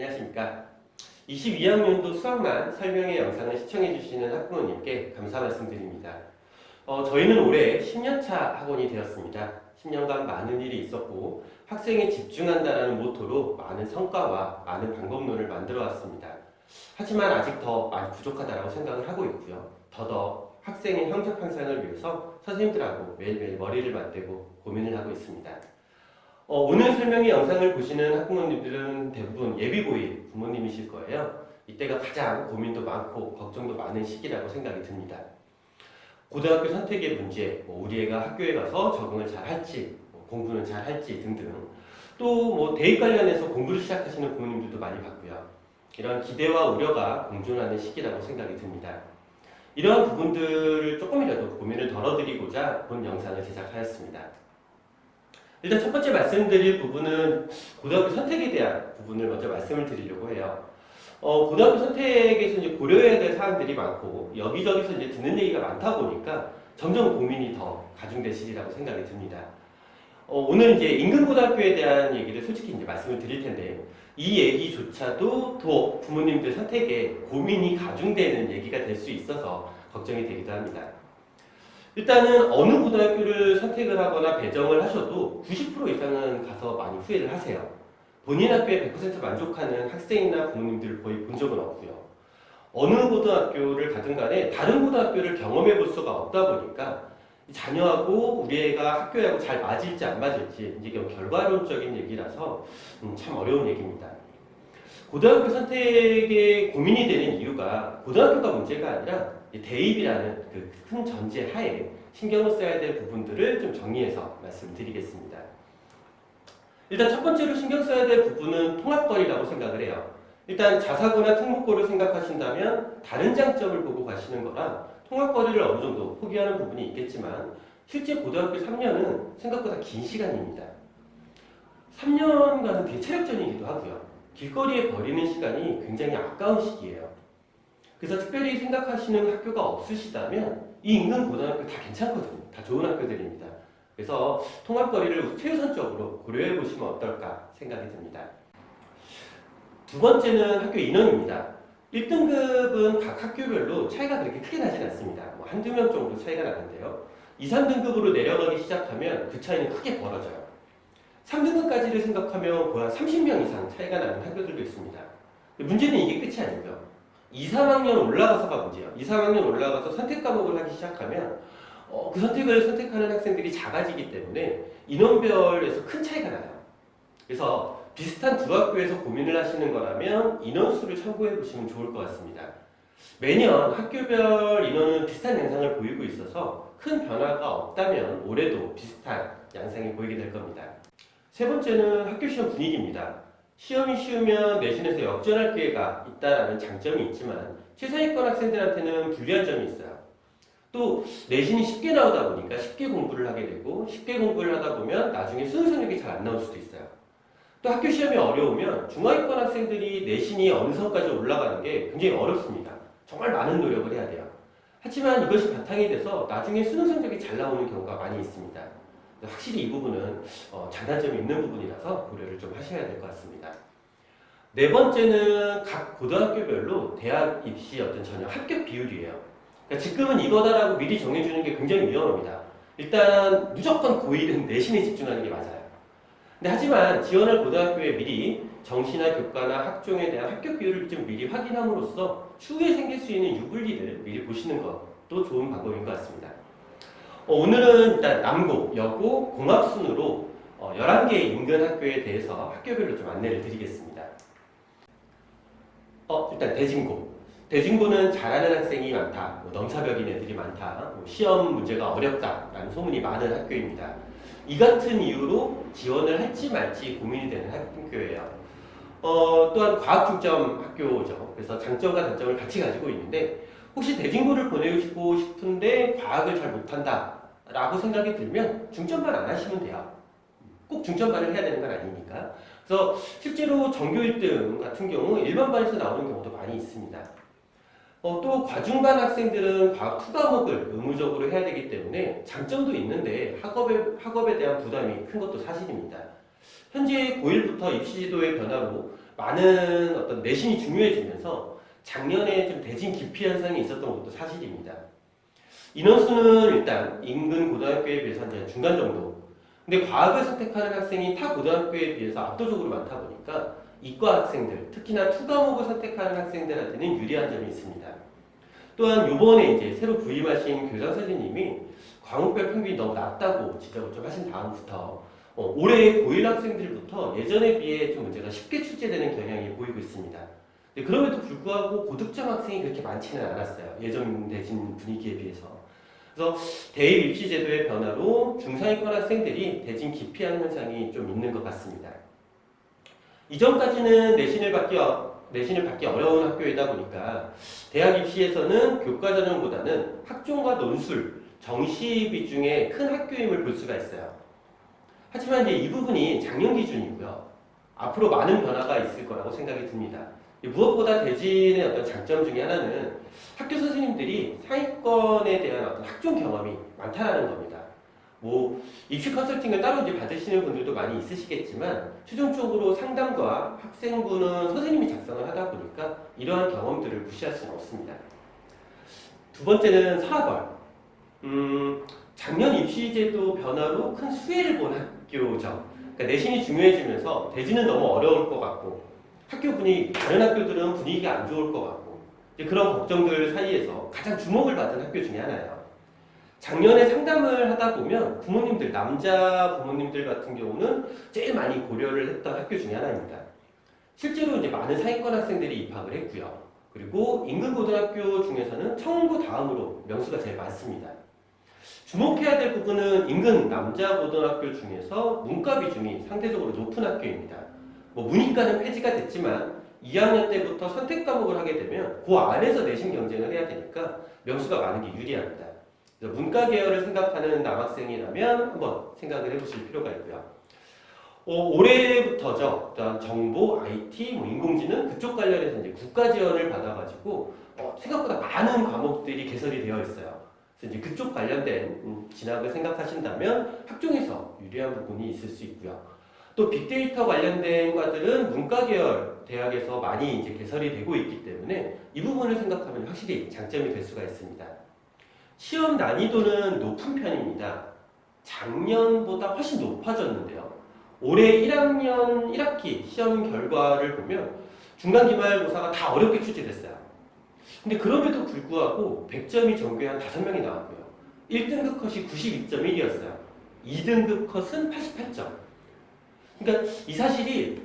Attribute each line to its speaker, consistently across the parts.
Speaker 1: 안녕하십니까. 22학년도 수학만 설명의 영상을 시청해주시는 학부모님께 감사 말씀드립니다. 저희는 올해 10년차 학원이 되었습니다. 10년간 많은 일이 있었고 학생에 집중한다라는 모토로 많은 성과와 많은 방법론을 만들어 왔습니다. 하지만 아직 더 많이 부족하다고 생각을 하고 있고요. 더더 학생의 성적 향상을 위해서 선생님들하고 매일매일 머리를 맞대고 고민을 하고 있습니다. 오늘 설명의 영상을 보시는 학부모님들은 대부분 예비고1 부모님이실 거예요. 이때가 가장 고민도 많고 걱정도 많은 시기라고 생각이 듭니다. 고등학교 선택의 문제, 우리 애가 학교에 가서 적응을 잘 할지, 공부는 잘 할지 등등. 또 대입 관련해서 공부를 시작하시는 부모님들도 많이 봤고요. 이런 기대와 우려가 공존하는 시기라고 생각이 듭니다. 이러한 부분들을 조금이라도 고민을 덜어드리고자 본 영상을 제작하였습니다. 일단 첫 번째 말씀드릴 부분은 고등학교 선택에 대한 부분을 먼저 말씀을 드리려고 해요. 고등학교 선택에서 이제 고려해야 될 사항들이 많고 여기저기서 이제 듣는 얘기가 많다 보니까 점점 고민이 더 가중되시리라고 생각이 듭니다. 오늘 이제 인근고등학교에 대한 얘기를 솔직히 이제 말씀을 드릴 텐데 이 얘기조차도 또 부모님들 선택에 고민이 가중되는 얘기가 될 수 있어서 걱정이 되기도 합니다. 일단은 어느 고등학교를 선택을 하거나 배정을 하셔도 90% 이상은 가서 많이 후회를 하세요. 본인 학교에 100% 만족하는 학생이나 부모님들을 거의 본 적은 없고요. 어느 고등학교를 가든 간에 다른 고등학교를 경험해 볼 수가 없다 보니까 자녀하고 우리 애가 학교하고 잘 맞을지 안 맞을지 이제 결과론적인 얘기라서 참 어려운 얘기입니다. 고등학교 선택에 고민이 되는 이유가 고등학교가 문제가 아니라 대입이라는 그 큰 전제 하에 신경을 써야 될 부분들을 좀 정리해서 말씀드리겠습니다. 일단 첫 번째로 신경 써야 될 부분은 통합거리라고 생각을 해요. 일단 자사고나 특목고를 생각하신다면 다른 장점을 보고 가시는 거라 통합거리를 어느 정도 포기하는 부분이 있겠지만 실제 고등학교 3년은 생각보다 긴 시간입니다. 3년간은 되게 체력전이기도 하고요. 길거리에 버리는 시간이 굉장히 아까운 시기예요. 그래서 특별히 생각하시는 학교가 없으시다면 이 인근 고등학교 다 괜찮거든요. 다 좋은 학교들입니다. 그래서 통합거리를 최우선적으로 고려해 보시면 어떨까 생각이 듭니다. 두 번째는 학교 인원입니다. 1등급은 각 학교별로 차이가 그렇게 크게 나진 않습니다. 한두 명 정도 차이가 나는데요. 2, 3등급으로 내려가기 시작하면 그 차이는 크게 벌어져요. 3등급까지를 생각하면 거의 한 30명 이상 차이가 나는 학교들도 있습니다. 문제는 이게 끝이 아니고요. 2, 3학년 올라가서가 문제예요. 2, 3학년 올라가서 선택 과목을 하기 시작하면 그 선택을 선택하는 학생들이 작아지기 때문에 인원별에서 큰 차이가 나요. 그래서 비슷한 두 학교에서 고민을 하시는 거라면 인원수를 참고해 보시면 좋을 것 같습니다. 매년 학교별 인원은 비슷한 양상을 보이고 있어서 큰 변화가 없다면 올해도 비슷한 양상이 보이게 될 겁니다. 세 번째는 학교 시험 분위기입니다. 시험이 쉬우면 내신에서 역전할 기회가 있다는 장점이 있지만 최상위권 학생들한테는 불리한 점이 있어요. 또 내신이 쉽게 나오다 보니까 쉽게 공부를 하게 되고 쉽게 공부를 하다 보면 나중에 수능 성적이 잘 안 나올 수도 있어요. 또 학교 시험이 어려우면 중하위권 학생들이 내신이 어느 선까지 올라가는 게 굉장히 어렵습니다. 정말 많은 노력을 해야 돼요. 하지만 이것이 바탕이 돼서 나중에 수능 성적이 잘 나오는 경우가 많이 있습니다. 확실히 이 부분은 장단점이 있는 부분이라서 고려를 좀 하셔야 될 것 같습니다. 네 번째는 각 고등학교별로 대학 입시 전형 합격 비율이에요. 그러니까 지금은 이거다라고 미리 정해주는 게 굉장히 위험합니다. 일단 무조건 고1은 내신에 집중하는 게 맞아요. 근데 하지만 지원할 고등학교에 미리 정시나 교과나 학종에 대한 합격 비율을 좀 미리 확인함으로써 추후에 생길 수 있는 유불리를 미리 보시는 것도 좋은 방법인 것 같습니다. 오늘은 일단 남고, 여고, 공학 순으로 11개의 인근 학교에 대해서 학교별로 좀 안내를 드리겠습니다. 일단 대진고. 대진고는 잘하는 학생이 많다, 넘사벽인 애들이 많다, 시험 문제가 어렵다라는 소문이 많은 학교입니다. 이 같은 이유로 지원을 할지 말지 고민이 되는 학교예요. 또한 과학 중점 학교죠. 그래서 장점과 단점을 같이 가지고 있는데 혹시 대진고를 보내고 싶은데 과학을 잘 못한다 라고 생각이 들면 중점반 안 하시면 돼요. 꼭 중점반을 해야 되는 건 아니니까. 그래서 실제로 전교 1등 같은 경우 일반반에서 나오는 경우도 많이 있습니다. 또 과중반 학생들은 과학 2과목을 의무적으로 해야 되기 때문에 장점도 있는데 학업에 대한 부담이 큰 것도 사실입니다. 현재 고1부터 입시 제도의 변화로 많은 어떤 내신이 중요해지면서 작년에 좀 대진 기피 현상이 있었던 것도 사실입니다. 인원수는 일단 인근 고등학교에 비해서 한 중간 정도. 근데 과학을 선택하는 학생이 타 고등학교에 비해서 압도적으로 많다 보니까 이과 학생들, 특히나 투과목을 선택하는 학생들한테는 유리한 점이 있습니다. 또한 이번에 이제 새로 부임하신 교장 선생님이 과목별 평균이 너무 낮다고 지적을 좀 하신 다음부터 올해 고1 학생들부터 예전에 비해 좀 문제가 쉽게 출제되는 경향이 보이고 있습니다. 그럼에도 불구하고 고득점 학생이 그렇게 많지는 않았어요. 예전 대진 분위기에 비해서. 그래서 대입 입시 제도의 변화로 중상위권 학생들이 대진 기피하는 현상이 좀 있는 것 같습니다. 이전까지는 내신을 받기 어려운 학교이다 보니까 대학 입시에서는 교과 전형보다는 학종과 논술, 정시 비중의 큰 학교임을 볼 수가 있어요. 하지만 이제 이 부분이 작년 기준이고요. 앞으로 많은 변화가 있을 거라고 생각이 듭니다. 무엇보다 대진의 어떤 장점 중에 하나는 학교 선생님들이 상위권에 대한 어떤 학종 경험이 많다라는 겁니다. 입시 컨설팅을 따로 이제 받으시는 분들도 많이 있으시겠지만 최종적으로 상담과 학생부는 선생님이 작성을 하다 보니까 이러한 경험들을 무시할 수는 없습니다. 두 번째는 서라벌. 작년 입시제도 변화로 큰 수혜를 본 학교죠. 그러니까 내신이 중요해지면서 대진은 너무 어려울 것 같고 학교 분위기, 다른 학교들은 분위기가 안 좋을 것 같고 그런 걱정들 사이에서 가장 주목을 받은 학교 중에 하나예요. 작년에 상담을 하다 보면 부모님들, 남자 부모님들 같은 경우는 제일 많이 고려를 했던 학교 중에 하나입니다. 실제로 이제 많은 상위권 학생들이 입학을 했고요. 그리고 인근 고등학교 중에서는 청운고 다음으로 명수가 제일 많습니다. 주목해야 될 부분은 인근 남자 고등학교 중에서 문과 비중이 상대적으로 높은 학교입니다. 문이과는 폐지가 됐지만 2학년 때부터 선택 과목을 하게 되면 그 안에서 내신 경쟁을 해야 되니까 명수가 많은 게 유리합니다. 그래서 문과 계열을 생각하는 남학생이라면 한번 생각을 해보실 필요가 있고요. 올해부터죠. 일단 정보, IT, 인공지능 그쪽 관련해서 이제 국가 지원을 받아가지고 생각보다 많은 과목들이 개설이 되어 있어요. 그래서 이제 그쪽 관련된 진학을 생각하신다면 학종에서 유리한 부분이 있을 수 있고요. 또 빅데이터 관련된 과들은 문과 계열 대학에서 많이 이제 개설이 되고 있기 때문에 이 부분을 생각하면 확실히 장점이 될 수가 있습니다. 시험 난이도는 높은 편입니다. 작년보다 훨씬 높아졌는데요. 올해 1학년 1학기 시험 결과를 보면 중간기말고사가 다 어렵게 출제됐어요. 근데 그럼에도 불구하고 100점이 전교에 한 5명이 나왔고요. 1등급 컷이 92.1이었어요. 2등급 컷은 88점. 그러니까 이 사실이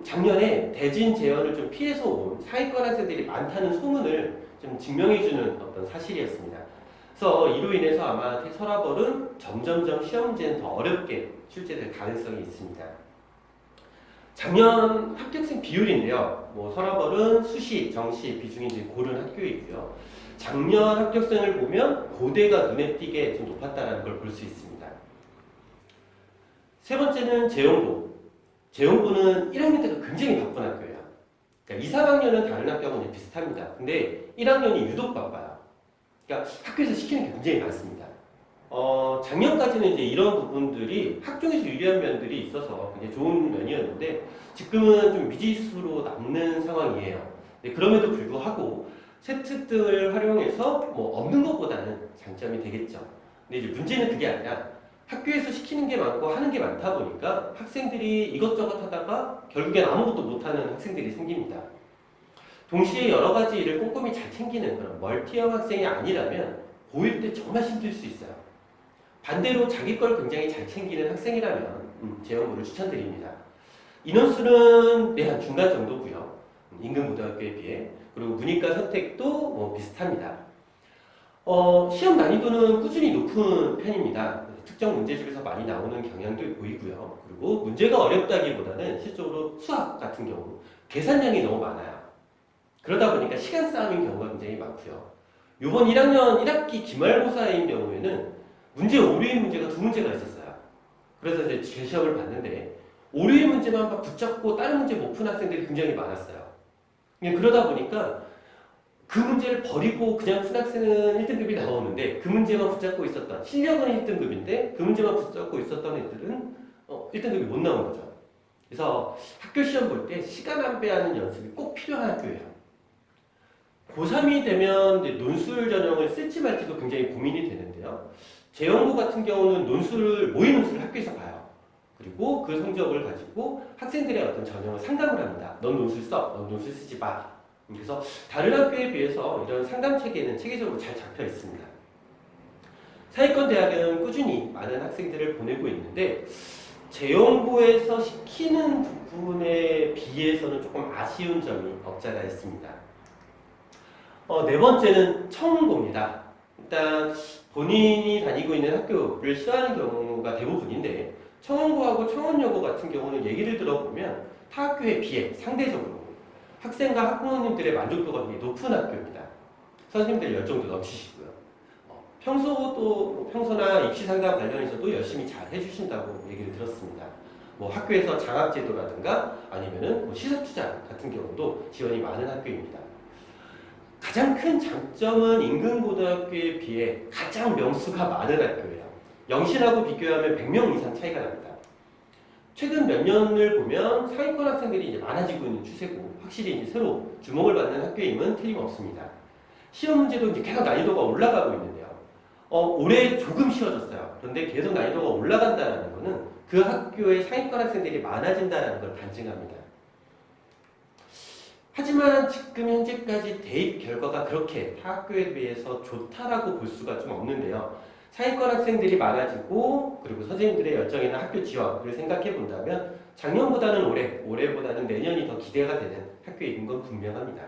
Speaker 1: 작년에 대진 재현을 좀 피해서 온 상위권 학생들이 많다는 소문을 좀 증명해주는 어떤 사실이었습니다. 그래서 이로 인해서 아마 서라벌은 점점점 시험 문제는 더 어렵게 출제될 가능성이 있습니다. 작년 합격생 비율인데요. 서라벌은 수시, 정시 비중이 이제 고른 학교이고요. 작년 합격생을 보면 고대가 눈에 띄게 좀 높았다는 걸 볼 수 있습니다. 세 번째는 재용부. 재용부는 1학년 때가 굉장히 바쁜 학교예요. 그러니까 2, 3학년은 다른 학교하고 비슷합니다. 근데 1학년이 유독 바빠요. 그러니까 학교에서 시키는 게 굉장히 많습니다. 작년까지는 이제 이런 부분들이 학종에서 유리한 면들이 있어서 굉장히 좋은 면이었는데 지금은 좀 미지수로 남는 상황이에요. 그럼에도 불구하고 세특등을 활용해서 없는 것보다는 장점이 되겠죠. 근데 이제 문제는 그게 아니라 학교에서 시키는 게 많고 하는 게 많다 보니까 학생들이 이것저것 하다가 결국엔 아무것도 못하는 학생들이 생깁니다. 동시에 여러 가지 일을 꼼꼼히 잘 챙기는 그런 멀티형 학생이 아니라면 고1 때 정말 힘들 수 있어요. 반대로 자기 걸 굉장히 잘 챙기는 학생이라면 재영부를 추천드립니다. 인원수는 한 중간 정도고요. 인근 고등학교에 비해. 그리고 문이과 선택도 비슷합니다. 시험 난이도는 꾸준히 높은 편입니다. 특정 문제집에서 많이 나오는 경향도 보이고요. 그리고 문제가 어렵다기보다는 실적으로 수학 같은 경우 계산량이 너무 많아요. 그러다 보니까 시간 싸움인 경우가 굉장히 많고요. 이번 1학년 1학기 기말고사인 경우에는 문제 오류인 문제가 2문제가 있었어요. 그래서 이제 재시험을 봤는데 오류인 문제만 막 붙잡고 다른 문제 못 푼 학생들이 굉장히 많았어요. 그러다 보니까 그 문제를 버리고 그냥 푼 학생은 1등급이 나오는데 그 문제만 붙잡고 있었던 실력은 1등급인데 그 문제만 붙잡고 있었던 애들은 1등급이 못 나온 거죠. 그래서 학교 시험 볼 때 시간 안배하는 연습이 꼭 필요한 학교예요. 고3이 되면 이제 논술 전형을 쓸지 말지도 굉장히 고민이 되는데요. 재연고 같은 경우는 모의 논술을 학교에서 봐요. 그리고 그 성적을 가지고 학생들의 어떤 전형을 상담을 합니다. 넌 논술 써, 넌 논술 쓰지 마. 그래서 다른 학교에 비해서 이런 상담 체계는 체계적으로 잘 잡혀 있습니다. 사회권 대학은 꾸준히 많은 학생들을 보내고 있는데 재연고에서 시키는 부분에 비해서는 조금 아쉬운 점이 없잖아 있습니다. 네 번째는 청원고입니다. 일단 본인이 다니고 있는 학교를 싫어하는 경우가 대부분인데 청원고하고 청원여고 같은 경우는 얘기를 들어보면 타 학교에 비해 상대적으로 학생과 학부모님들의 만족도가 굉장히 높은 학교입니다. 선생님들 열정도 넘치시고요. 평소나 입시 상담 관련해서도 열심히 잘 해주신다고 얘기를 들었습니다. 뭐 학교에서 장학제도라든가 아니면은 뭐 시설투자 같은 경우도 지원이 많은 학교입니다. 가장 큰 장점은 인근고등학교에 비해 가장 명수가 많은 학교예요. 영신하고 비교하면 100명 이상 차이가 납니다. 최근 몇 년을 보면 상위권 학생들이 이제 많아지고 있는 추세고 확실히 이제 새로 주목을 받는 학교임은 틀림없습니다. 시험 문제도 이제 계속 난이도가 올라가고 있는데요. 올해 조금 쉬워졌어요. 그런데 계속 난이도가 올라간다는 것은 그 학교의 상위권 학생들이 많아진다는 걸 반증합니다. 하지만 지금 현재까지 대입 결과가 그렇게 타 학교에 비해서 좋다라고 볼 수가 좀 없는데요. 상위권 학생들이 많아지고 그리고 선생님들의 열정이나 학교 지원을 생각해 본다면 작년보다는 올해보다는 내년이 더 기대가 되는 학교인 건 분명합니다.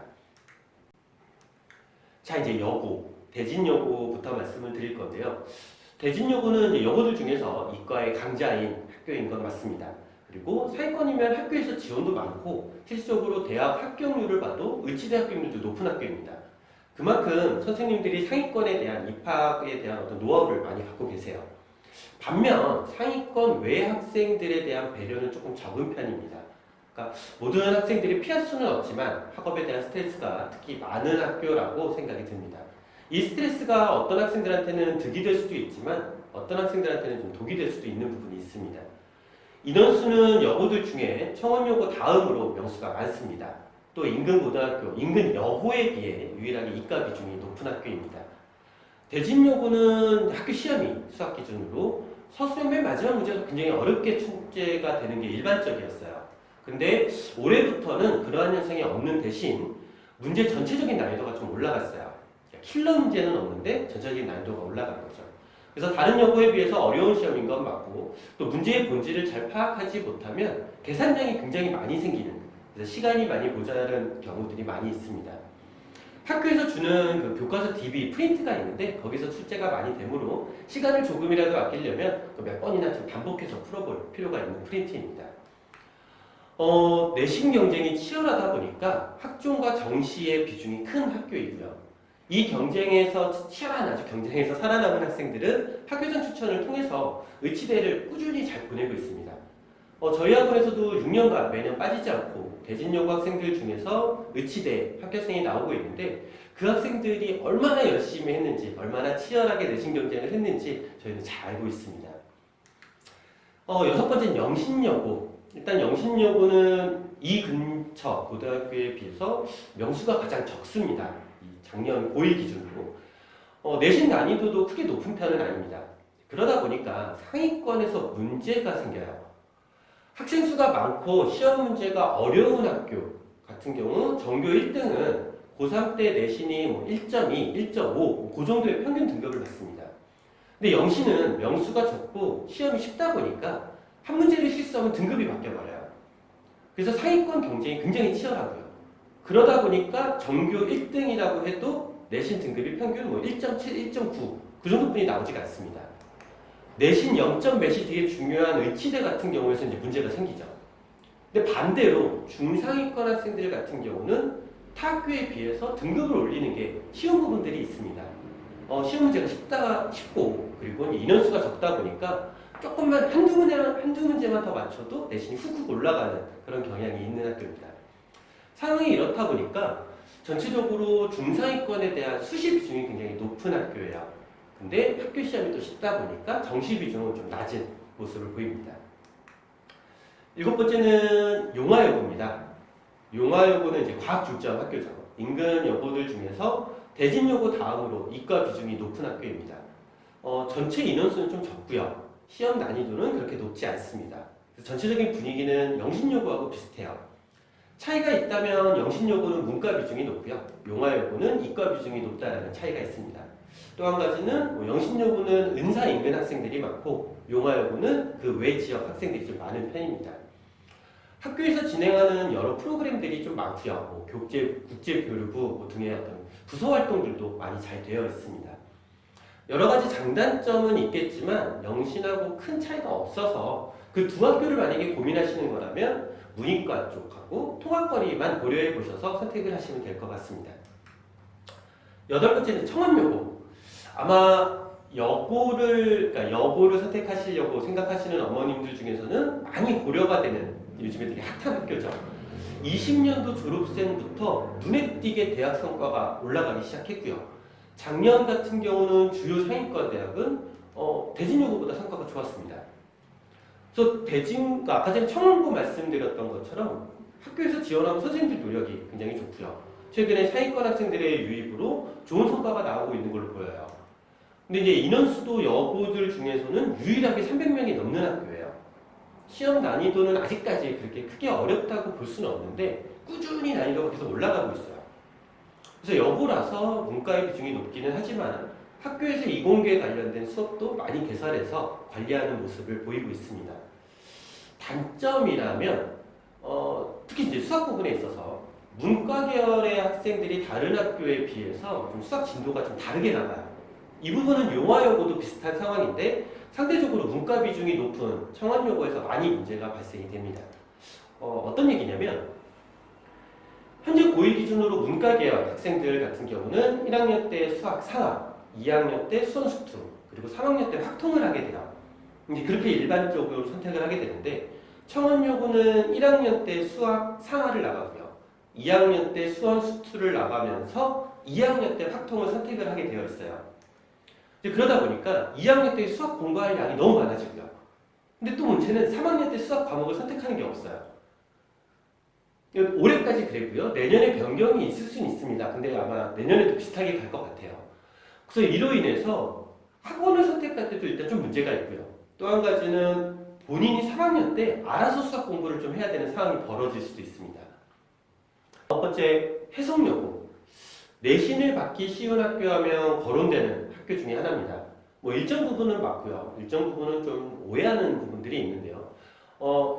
Speaker 1: 자, 이제 여고, 대진여고부터 말씀을 드릴 건데요. 대진여고는 이제 여고들 중에서 이과의 강자인 학교인 건 맞습니다. 그리고 상위권이면 학교에서 지원도 많고 실질적으로 대학 합격률을 봐도 의치대 합격률도 높은 학교입니다. 그만큼 선생님들이 상위권에 대한 입학에 대한 어떤 노하우를 많이 갖고 계세요. 반면 상위권 외 학생들에 대한 배려는 조금 적은 편입니다. 그러니까 모든 학생들이 피할 수는 없지만 학업에 대한 스트레스가 특히 많은 학교라고 생각이 듭니다. 이 스트레스가 어떤 학생들한테는 득이 될 수도 있지만 어떤 학생들한테는 좀 독이 될 수도 있는 부분이 있습니다. 인원수는 여고들 중에 청원여고 다음으로 명수가 많습니다. 또 인근고등학교, 인근여고에 비해 유일하게 이과 비중이 높은 학교입니다. 대진여고는 학교 시험이 수학 기준으로 서술형 맨 마지막 문제가 굉장히 어렵게 출제가 되는 게 일반적이었어요. 근데 올해부터는 그러한 현상이 없는 대신 문제 전체적인 난이도가 좀 올라갔어요. 킬러 문제는 없는데 전체적인 난이도가 올라간 거죠. 그래서 다른 여고에 비해서 어려운 시험인 건 맞고 또 문제의 본질을 잘 파악하지 못하면 계산량이 굉장히 많이 생기는 그래서 시간이 많이 모자란 경우들이 많이 있습니다. 학교에서 주는 그 교과서 DB 프린트가 있는데 거기서 출제가 많이 되므로 시간을 조금이라도 아끼려면 몇 번이나 좀 반복해서 풀어볼 필요가 있는 프린트입니다. 내신 경쟁이 치열하다 보니까 학종과 정시의 비중이 큰 학교이고요. 이 경쟁에서 치열한 아주 경쟁에서 살아남은 학생들은 학교장 추천을 통해서 의치대를 꾸준히 잘 보내고 있습니다. 저희 학원에서도 6년간 매년 빠지지 않고 대진여고 학생들 중에서 의치대 합격생이 나오고 있는데 그 학생들이 얼마나 열심히 했는지 얼마나 치열하게 내신 경쟁을 했는지 저희는 잘 알고 있습니다. 여섯 번째는 영신여고. 일단 영신여고는 이 근처 고등학교에 비해서 명수가 가장 적습니다. 작년 고1 기준으로 내신 난이도도 크게 높은 편은 아닙니다. 그러다 보니까 상위권에서 문제가 생겨요. 학생 수가 많고 시험 문제가 어려운 학교 같은 경우 전교 1등은 고3 때 내신이 1.2, 1.5, 그 정도의 평균 등급을 받습니다. 근데 영신은 명수가 적고 시험이 쉽다 보니까 한 문제를 실수하면 등급이 바뀌어버려요. 그래서 상위권 경쟁이 굉장히 치열하고요. 그러다 보니까 전교 1등이라고 해도 내신 등급이 평균 1.7, 1.9 그 정도뿐이 나오지가 않습니다. 내신 0점 몇이 되게 중요한 의치대 같은 경우에서 이제 문제가 생기죠. 근데 반대로 중상위권 학생들 같은 경우는 타 학교에 비해서 등급을 올리는 게 쉬운 부분들이 있습니다. 시험 문제가 쉽고 그리고 인원수가 적다 보니까 조금만 한두 문제만 더 맞춰도 내신이 훅훅 올라가는 그런 경향이 있는 학교입니다. 상황이 이렇다 보니까 전체적으로 중상위권에 대한 수시 비중이 굉장히 높은 학교예요. 근데 학교 시험이 또 쉽다 보니까 정시 비중은 좀 낮은 모습을 보입니다. 일곱 번째는 용화여고입니다. 용화여고는 이제 과학중점 학교죠. 인근 여고들 중에서 대진여고 다음으로 이과 비중이 높은 학교입니다. 전체 인원수는 좀 적고요. 시험 난이도는 그렇게 높지 않습니다. 전체적인 분위기는 영신여고하고 비슷해요. 차이가 있다면 영신여고는 문과 비중이 높고요. 용화여고는 이과 비중이 높다는 차이가 있습니다. 또 한 가지는 영신여고는 은사 인근 학생들이 많고 용화여고는 그 외 지역 학생들이 좀 많은 편입니다. 학교에서 진행하는 여러 프로그램들이 좀 많고요. 국제교류부 등의 어떤 부서 활동들도 많이 잘 되어 있습니다. 여러 가지 장단점은 있겠지만 영신하고 큰 차이가 없어서 그 두 학교를 만약에 고민하시는 거라면 문이과 쪽하고 통합거리만 고려해 보셔서 선택을 하시면 될 것 같습니다. 여덟 번째는 청원여고. 아마 그러니까 여고를 선택하시려고 생각하시는 어머님들 중에서는 많이 고려가 되는 요즘에 되게 핫한 학교죠. 20년도 졸업생부터 눈에 띄게 대학 성과가 올라가기 시작했고요. 작년 같은 경우는 주요 상위권 대학은 대진여고보다 성과가 좋았습니다. 그래서 아까 전에 청원고 말씀드렸던 것처럼 학교에서 지원하는 선생님들 노력이 굉장히 좋고요. 최근에 상위권 학생들의 유입으로 좋은 성과가 나오고 있는 걸로 보여요. 근데 이제 인원수도 여고들 중에서는 유일하게 300명이 넘는 학교예요. 시험 난이도는 아직까지 그렇게 크게 어렵다고 볼 수는 없는데 꾸준히 난이도가 계속 올라가고 있어요. 그래서 여고라서 문과의 비중이 높기는 하지만 학교에서 이공계에 관련된 수업도 많이 개설해서 관리하는 모습을 보이고 있습니다. 단점이라면 특히 이제 수학 부분에 있어서 문과 계열의 학생들이 다른 학교에 비해서 좀 수학 진도가 좀 다르게 나가요. 이 부분은 용화여고도 비슷한 상황인데 상대적으로 문과 비중이 높은 청원여고에서 많이 문제가 발생이 됩니다. 어떤 얘기냐면 현재 고1 기준으로 문과 계열 학생들 같은 경우는 1학년 때 수학 상학, 2학년 때 수원수투, 그리고 3학년 때 확통을 하게 돼요. 이제 그렇게 일반적으로 선택을 하게 되는데 청원여고는 1학년 때 수학 상하를 나가고요. 2학년 때 수원수투를 나가면서 2학년 때 확통을 선택을 하게 되어 있어요. 그러다 보니까 2학년 때 수학 공부할 양이 너무 많아지고요. 근데 또 문제는 3학년 때 수학 과목을 선택하는 게 없어요. 올해까지 그랬고요. 내년에 변경이 있을 수는 있습니다. 근데 아마 내년에도 비슷하게 갈 것 같아요. 그래서 이로 인해서 학원을 선택할 때도 일단 좀 문제가 있고요. 또 한 가지는 본인이 3학년 때 알아서 수학 공부를 좀 해야 되는 상황이 벌어질 수도 있습니다. 첫 번째, 해성여고. 내신을 받기 쉬운 학교 하면 거론되는 학교 중에 하나입니다. 일정 부분은 맞고요. 일정 부분은 좀 오해하는 부분들이 있는데요.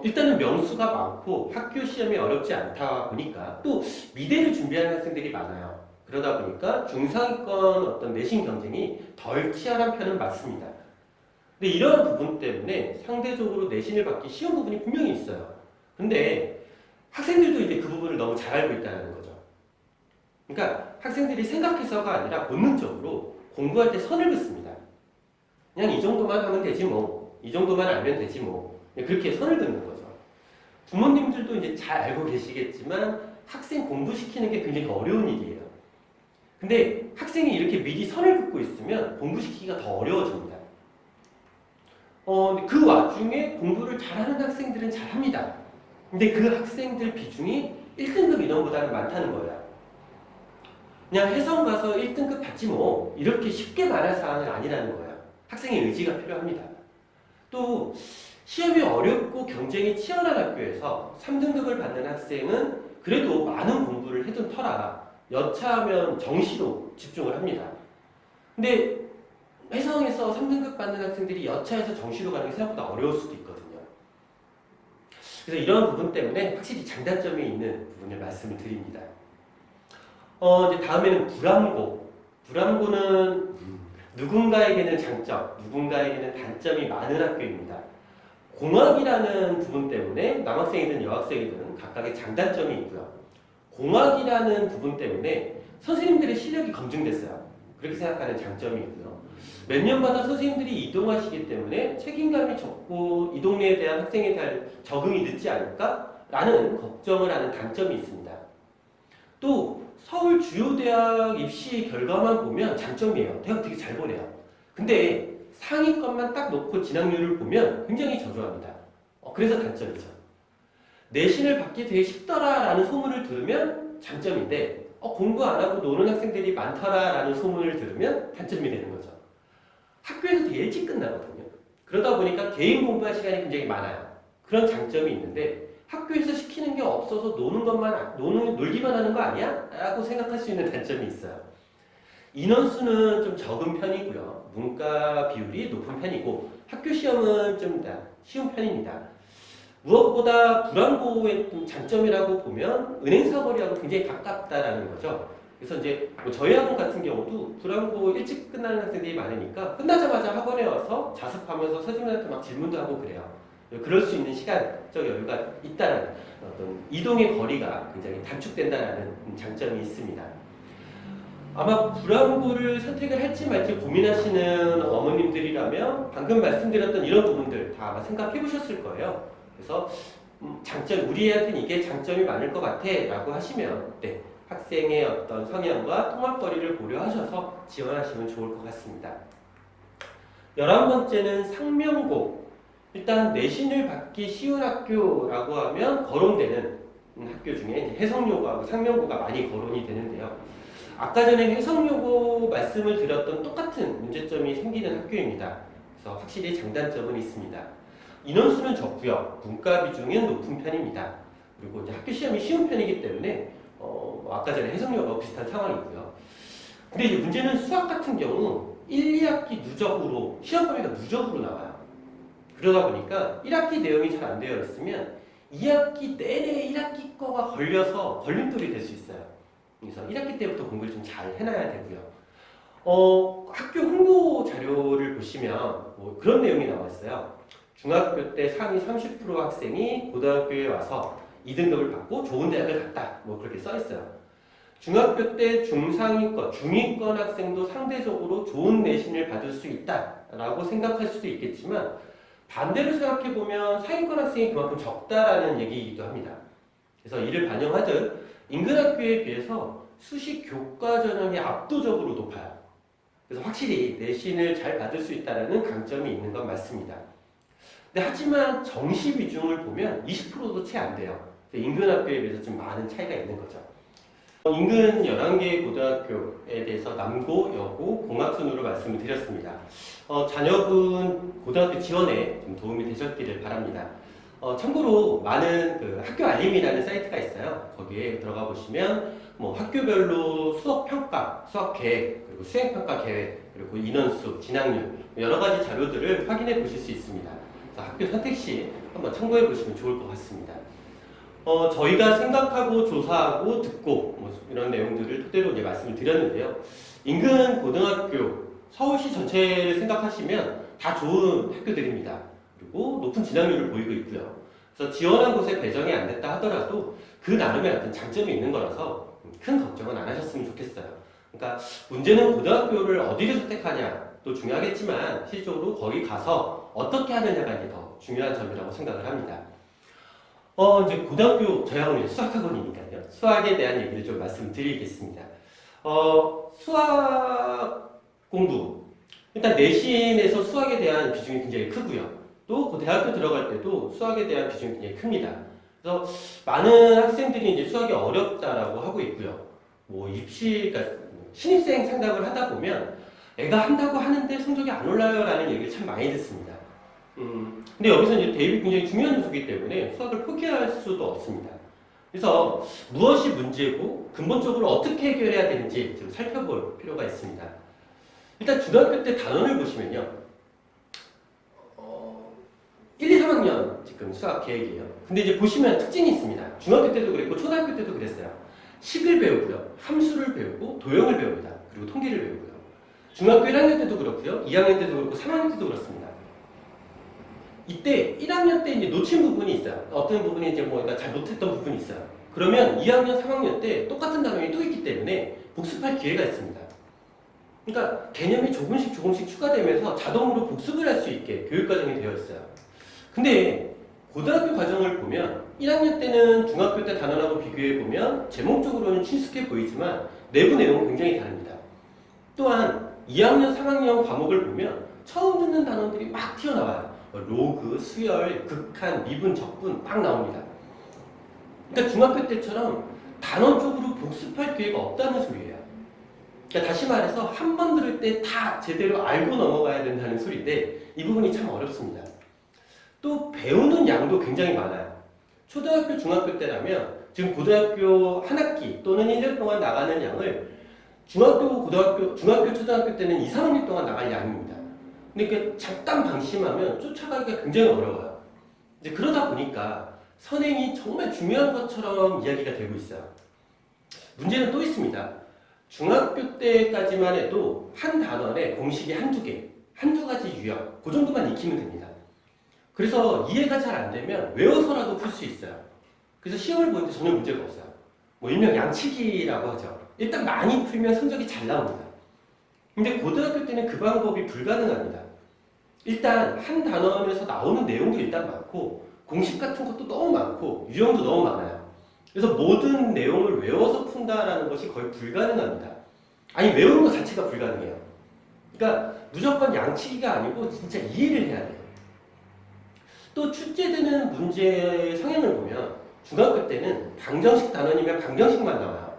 Speaker 1: 일단은 명수가 많고 학교 시험이 어렵지 않다 보니까 또 미대를 준비하는 학생들이 많아요. 그러다 보니까 중상위권 어떤 내신 경쟁이 덜 치열한 편은 맞습니다. 근데 이런 부분 때문에 상대적으로 내신을 받기 쉬운 부분이 분명히 있어요. 근데 학생들도 이제 그 부분을 너무 잘 알고 있다는 거죠. 그러니까 학생들이 생각해서가 아니라 본능적으로 공부할 때 선을 긋습니다. 그냥 이 정도만 하면 되지 뭐, 이 정도만 알면 되지 뭐, 그렇게 선을 긋는 거죠. 부모님들도 이제 잘 알고 계시겠지만 학생 공부시키는 게 굉장히 어려운 일이에요. 근데 학생이 이렇게 미리 선을 긋고 있으면 공부시키기가 더 어려워집니다. 그 와중에 공부를 잘하는 학생들은 잘합니다. 근데 그 학생들 비중이 1등급 인원보다는 많다는 거예요. 그냥 해성 가서 1등급 받지 뭐 이렇게 쉽게 말할 사안은 아니라는 거예요. 학생의 의지가 필요합니다. 또 시험이 어렵고 경쟁이 치열한 학교에서 3등급을 받는 학생은 그래도 많은 공부를 해둔 터라 여차하면 정시로 집중을 합니다. 근데 해성에서 3등급 받는 학생들이 여차해서 정시로 가는 게 생각보다 어려울 수도 있거든요. 그래서 이런 부분 때문에 확실히 장단점이 있는 부분을 말씀을 드립니다. 이제 다음에는 불암고. 불암고는 누군가에게는 장점, 누군가에게는 단점이 많은 학교입니다. 공학이라는 부분 때문에 남학생이든 여학생이든 각각의 장단점이 있고요. 공학이라는 부분 때문에 선생님들의 실력이 검증됐어요. 그렇게 생각하는 장점이 있고요. 몇 년마다 선생님들이 이동하시기 때문에 책임감이 적고 이 동네에 대한 학생에 대한 적응이 늦지 않을까라는 걱정을 하는 단점이 있습니다. 또 서울 주요 대학 입시 결과만 보면 장점이에요. 대학 되게 잘 보내요. 근데 상위권만 딱 놓고 진학률을 보면 굉장히 저조합니다. 그래서 단점이죠. 내신을 받기 되게 쉽더라라는 소문을 들으면 장점인데 공부 안 하고 노는 학생들이 많더라라는 소문을 들으면 단점이 되는 거죠. 학교에서 되게 일찍 끝나거든요. 그러다 보니까 개인 공부할 시간이 굉장히 많아요. 그런 장점이 있는데 학교에서 시키는 게 없어서 놀기만 하는 거 아니야? 라고 생각할 수 있는 단점이 있어요. 인원수는 좀 적은 편이고요. 문과 비율이 높은 편이고 학교 시험은 좀 쉬운 편입니다. 무엇보다 불암고의 장점이라고 보면 은행사거리하고 굉장히 가깝다라는 거죠. 그래서 이제 저희 학원 같은 경우도 불암고 일찍 끝나는 학생들이 많으니까 끝나자마자 학원에 와서 자습하면서 선생님한테 막 질문도 하고 그래요. 그럴 수 있는 시간적 여유가 있다는 어떤 이동의 거리가 굉장히 단축된다는 장점이 있습니다. 아마 불암고를 선택을 할지 말지 고민하시는 어머님들이라면 방금 말씀드렸던 이런 부분들 다 아마 생각해 보셨을 거예요. 그래서 우리 애한테는 이게 장점이 많을 것 같아 라고 하시면 학생의 어떤 성향과 통합거리를 고려하셔서 지원하시면 좋을 것 같습니다. 11번째는 상명고. 일단 내신을 받기 쉬운 학교라고 하면 거론되는 학교 중에 해성여고하고 상명고가 많이 거론이 되는데요. 아까 전에 해성여고 말씀을 드렸던 똑같은 문제점이 생기는 학교입니다. 그래서 확실히 장단점은 있습니다. 인원수는 적고요. 문과 비중은 높은 편입니다. 그리고 이제 학교 시험이 쉬운 편이기 때문에 아까 전에 해성여고와 비슷한 상황이고요. 근데 이제 문제는 수학 같은 경우 1, 2학기 누적으로 시험 범위가 누적으로 나와요. 그러다 보니까 1학기 내용이 잘 안 되어 있으면 2학기 내내 1학기 거가 걸려서 걸림돌이 될 수 있어요. 그래서 1학기 때부터 공부를 좀 잘 해놔야 되고요. 학교 홍보 자료를 보시면 그런 내용이 나와 있어요. 중학교 때 상위 30% 학생이 고등학교에 와서 2등급을 받고 좋은 대학을 갔다. 그렇게 써 있어요. 중학교 때 중상위권, 중위권 학생도 상대적으로 좋은 내신을 받을 수 있다라고 생각할 수도 있겠지만 반대로 생각해보면 상위권 학생이 그만큼 적다라는 얘기이기도 합니다. 그래서 이를 반영하듯 인근 학교에 비해서 수시 교과 전형이 압도적으로 높아요. 그래서 확실히 내신을 잘 받을 수 있다는 강점이 있는 건 맞습니다. 근데 하지만 정시 비중을 보면 20%도 채 안 돼요. 인근 학교에 비해서 좀 많은 차이가 있는 거죠. 인근 11개의 고등학교에 대해서 남고, 여고, 공학 순으로 말씀을 드렸습니다. 자녀분 고등학교 지원에 좀 도움이 되셨기를 바랍니다. 참고로 많은 학교 알림이라는 사이트가 있어요. 거기에 들어가 보시면 학교별로 수업 평가, 수업 계획, 그리고 수행 평가 계획, 그리고 인원수, 진학률 여러 가지 자료들을 확인해 보실 수 있습니다. 그래서 학교 선택 시 한번 참고해 보시면 좋을 것 같습니다. 저희가 생각하고 조사하고 듣고 이런 내용들을 토대로 이제 말씀을 드렸는데요. 인근 고등학교, 서울시 전체를 생각하시면 다 좋은 학교들입니다. 그리고 높은 진학률을 보이고 있고요. 그래서 지원한 곳에 배정이 안 됐다 하더라도 그 나름의 어떤 장점이 있는 거라서 큰 걱정은 안 하셨으면 좋겠어요. 그러니까 문제는 고등학교를 어디를 선택하냐도 중요하겠지만 실질적으로 거기 가서 어떻게 하느냐가 이제 더 중요한 점이라고 생각을 합니다. 이제 고등학교 저희 학원이 수학학원이니까요. 수학에 대한 얘기를 좀 말씀드리겠습니다. 수학 공부. 일단 내신에서 수학에 대한 비중이 굉장히 크고요. 또 대학교 들어갈 때도 수학에 대한 비중이 굉장히 큽니다. 그래서 많은 학생들이 이제 수학이 어렵다라고 하고 있고요. 그러니까 신입생 상담을 하다 보면 애가 한다고 하는데 성적이 안 올라요라는 얘기를 참 많이 듣습니다. 근데 여기서 이제 대입이 굉장히 중요한 요소이기 때문에 수학을 포기할 수도 없습니다. 그래서 무엇이 문제고 근본적으로 어떻게 해결해야 되는지 좀 살펴볼 필요가 있습니다. 일단 중학교 때 단원을 보시면요. 1, 2, 3학년 지금 수학 계획이에요. 근데 이제 보시면 특징이 있습니다. 중학교 때도 그랬고 초등학교 때도 그랬어요. 식을 배우고요. 함수를 배우고 도형을 배웁니다. 그리고 통계를 배우고요. 중학교 1학년 때도 그렇고요. 2학년 때도 그렇고 3학년 때도 그렇습니다. 이때 1학년 때 이제 놓친 부분이 있어요. 어떤 부분이 이제 그러니까 잘 못했던 부분이 있어요. 그러면 2학년, 3학년 때 똑같은 단원이 또 있기 때문에 복습할 기회가 있습니다. 그러니까 개념이 조금씩 추가되면서 자동으로 복습을 할 수 있게 교육과정이 되어 있어요. 근데 고등학교 과정을 보면 1학년 때는 중학교 때 단원하고 비교해 보면 제목적으로는 친숙해 보이지만 내부 내용은 굉장히 다릅니다. 또한 2학년, 3학년 과목을 보면 처음 듣는 단원들이 막 튀어나와요. 로그, 수열, 극한, 미분, 적분 막 나옵니다. 그러니까 중학교 때처럼 단원적으로 복습할 기회가 없다는 소리예요. 그러니까 다시 말해서 한 번 들을 때 다 제대로 알고 넘어가야 된다는 소리인데 이 부분이 참 어렵습니다. 또 배우는 양도 굉장히 많아요. 초등학교, 중학교 때라면 지금 고등학교 한 학기 또는 1년 동안 나가는 양을 중학교, 초등학교 때는 2, 3학년 동안 나갈 양입니다. 근데 그 잠깐 방심하면 쫓아가기가 굉장히 어려워요. 이제 그러다 보니까 선행이 정말 중요한 것처럼 이야기가 되고 있어요. 문제는 또 있습니다. 중학교 때까지만 해도 한 단원에 공식이 한두 개, 한두 가지 유형, 그 정도만 익히면 됩니다. 그래서 이해가 잘 안 되면 외워서라도 풀 수 있어요. 그래서 시험을 보는데 전혀 문제가 없어요. 뭐 일명 양치기라고 하죠. 일단 많이 풀면 성적이 잘 나옵니다. 근데 고등학교 때는 그 방법이 불가능합니다. 일단 한 단원에서 나오는 내용도 일단 많고 공식 같은 것도 너무 많고 유형도 너무 많아요. 그래서 모든 내용을 외워서 푼다라는 것이 거의 불가능합니다. 아니 외우는 것 자체가 불가능해요. 그러니까 무조건 양치기가 아니고 진짜 이해를 해야 돼요. 또 출제되는 문제의 성향을 보면 중학교 때는 방정식 단원이면 방정식만 나와요.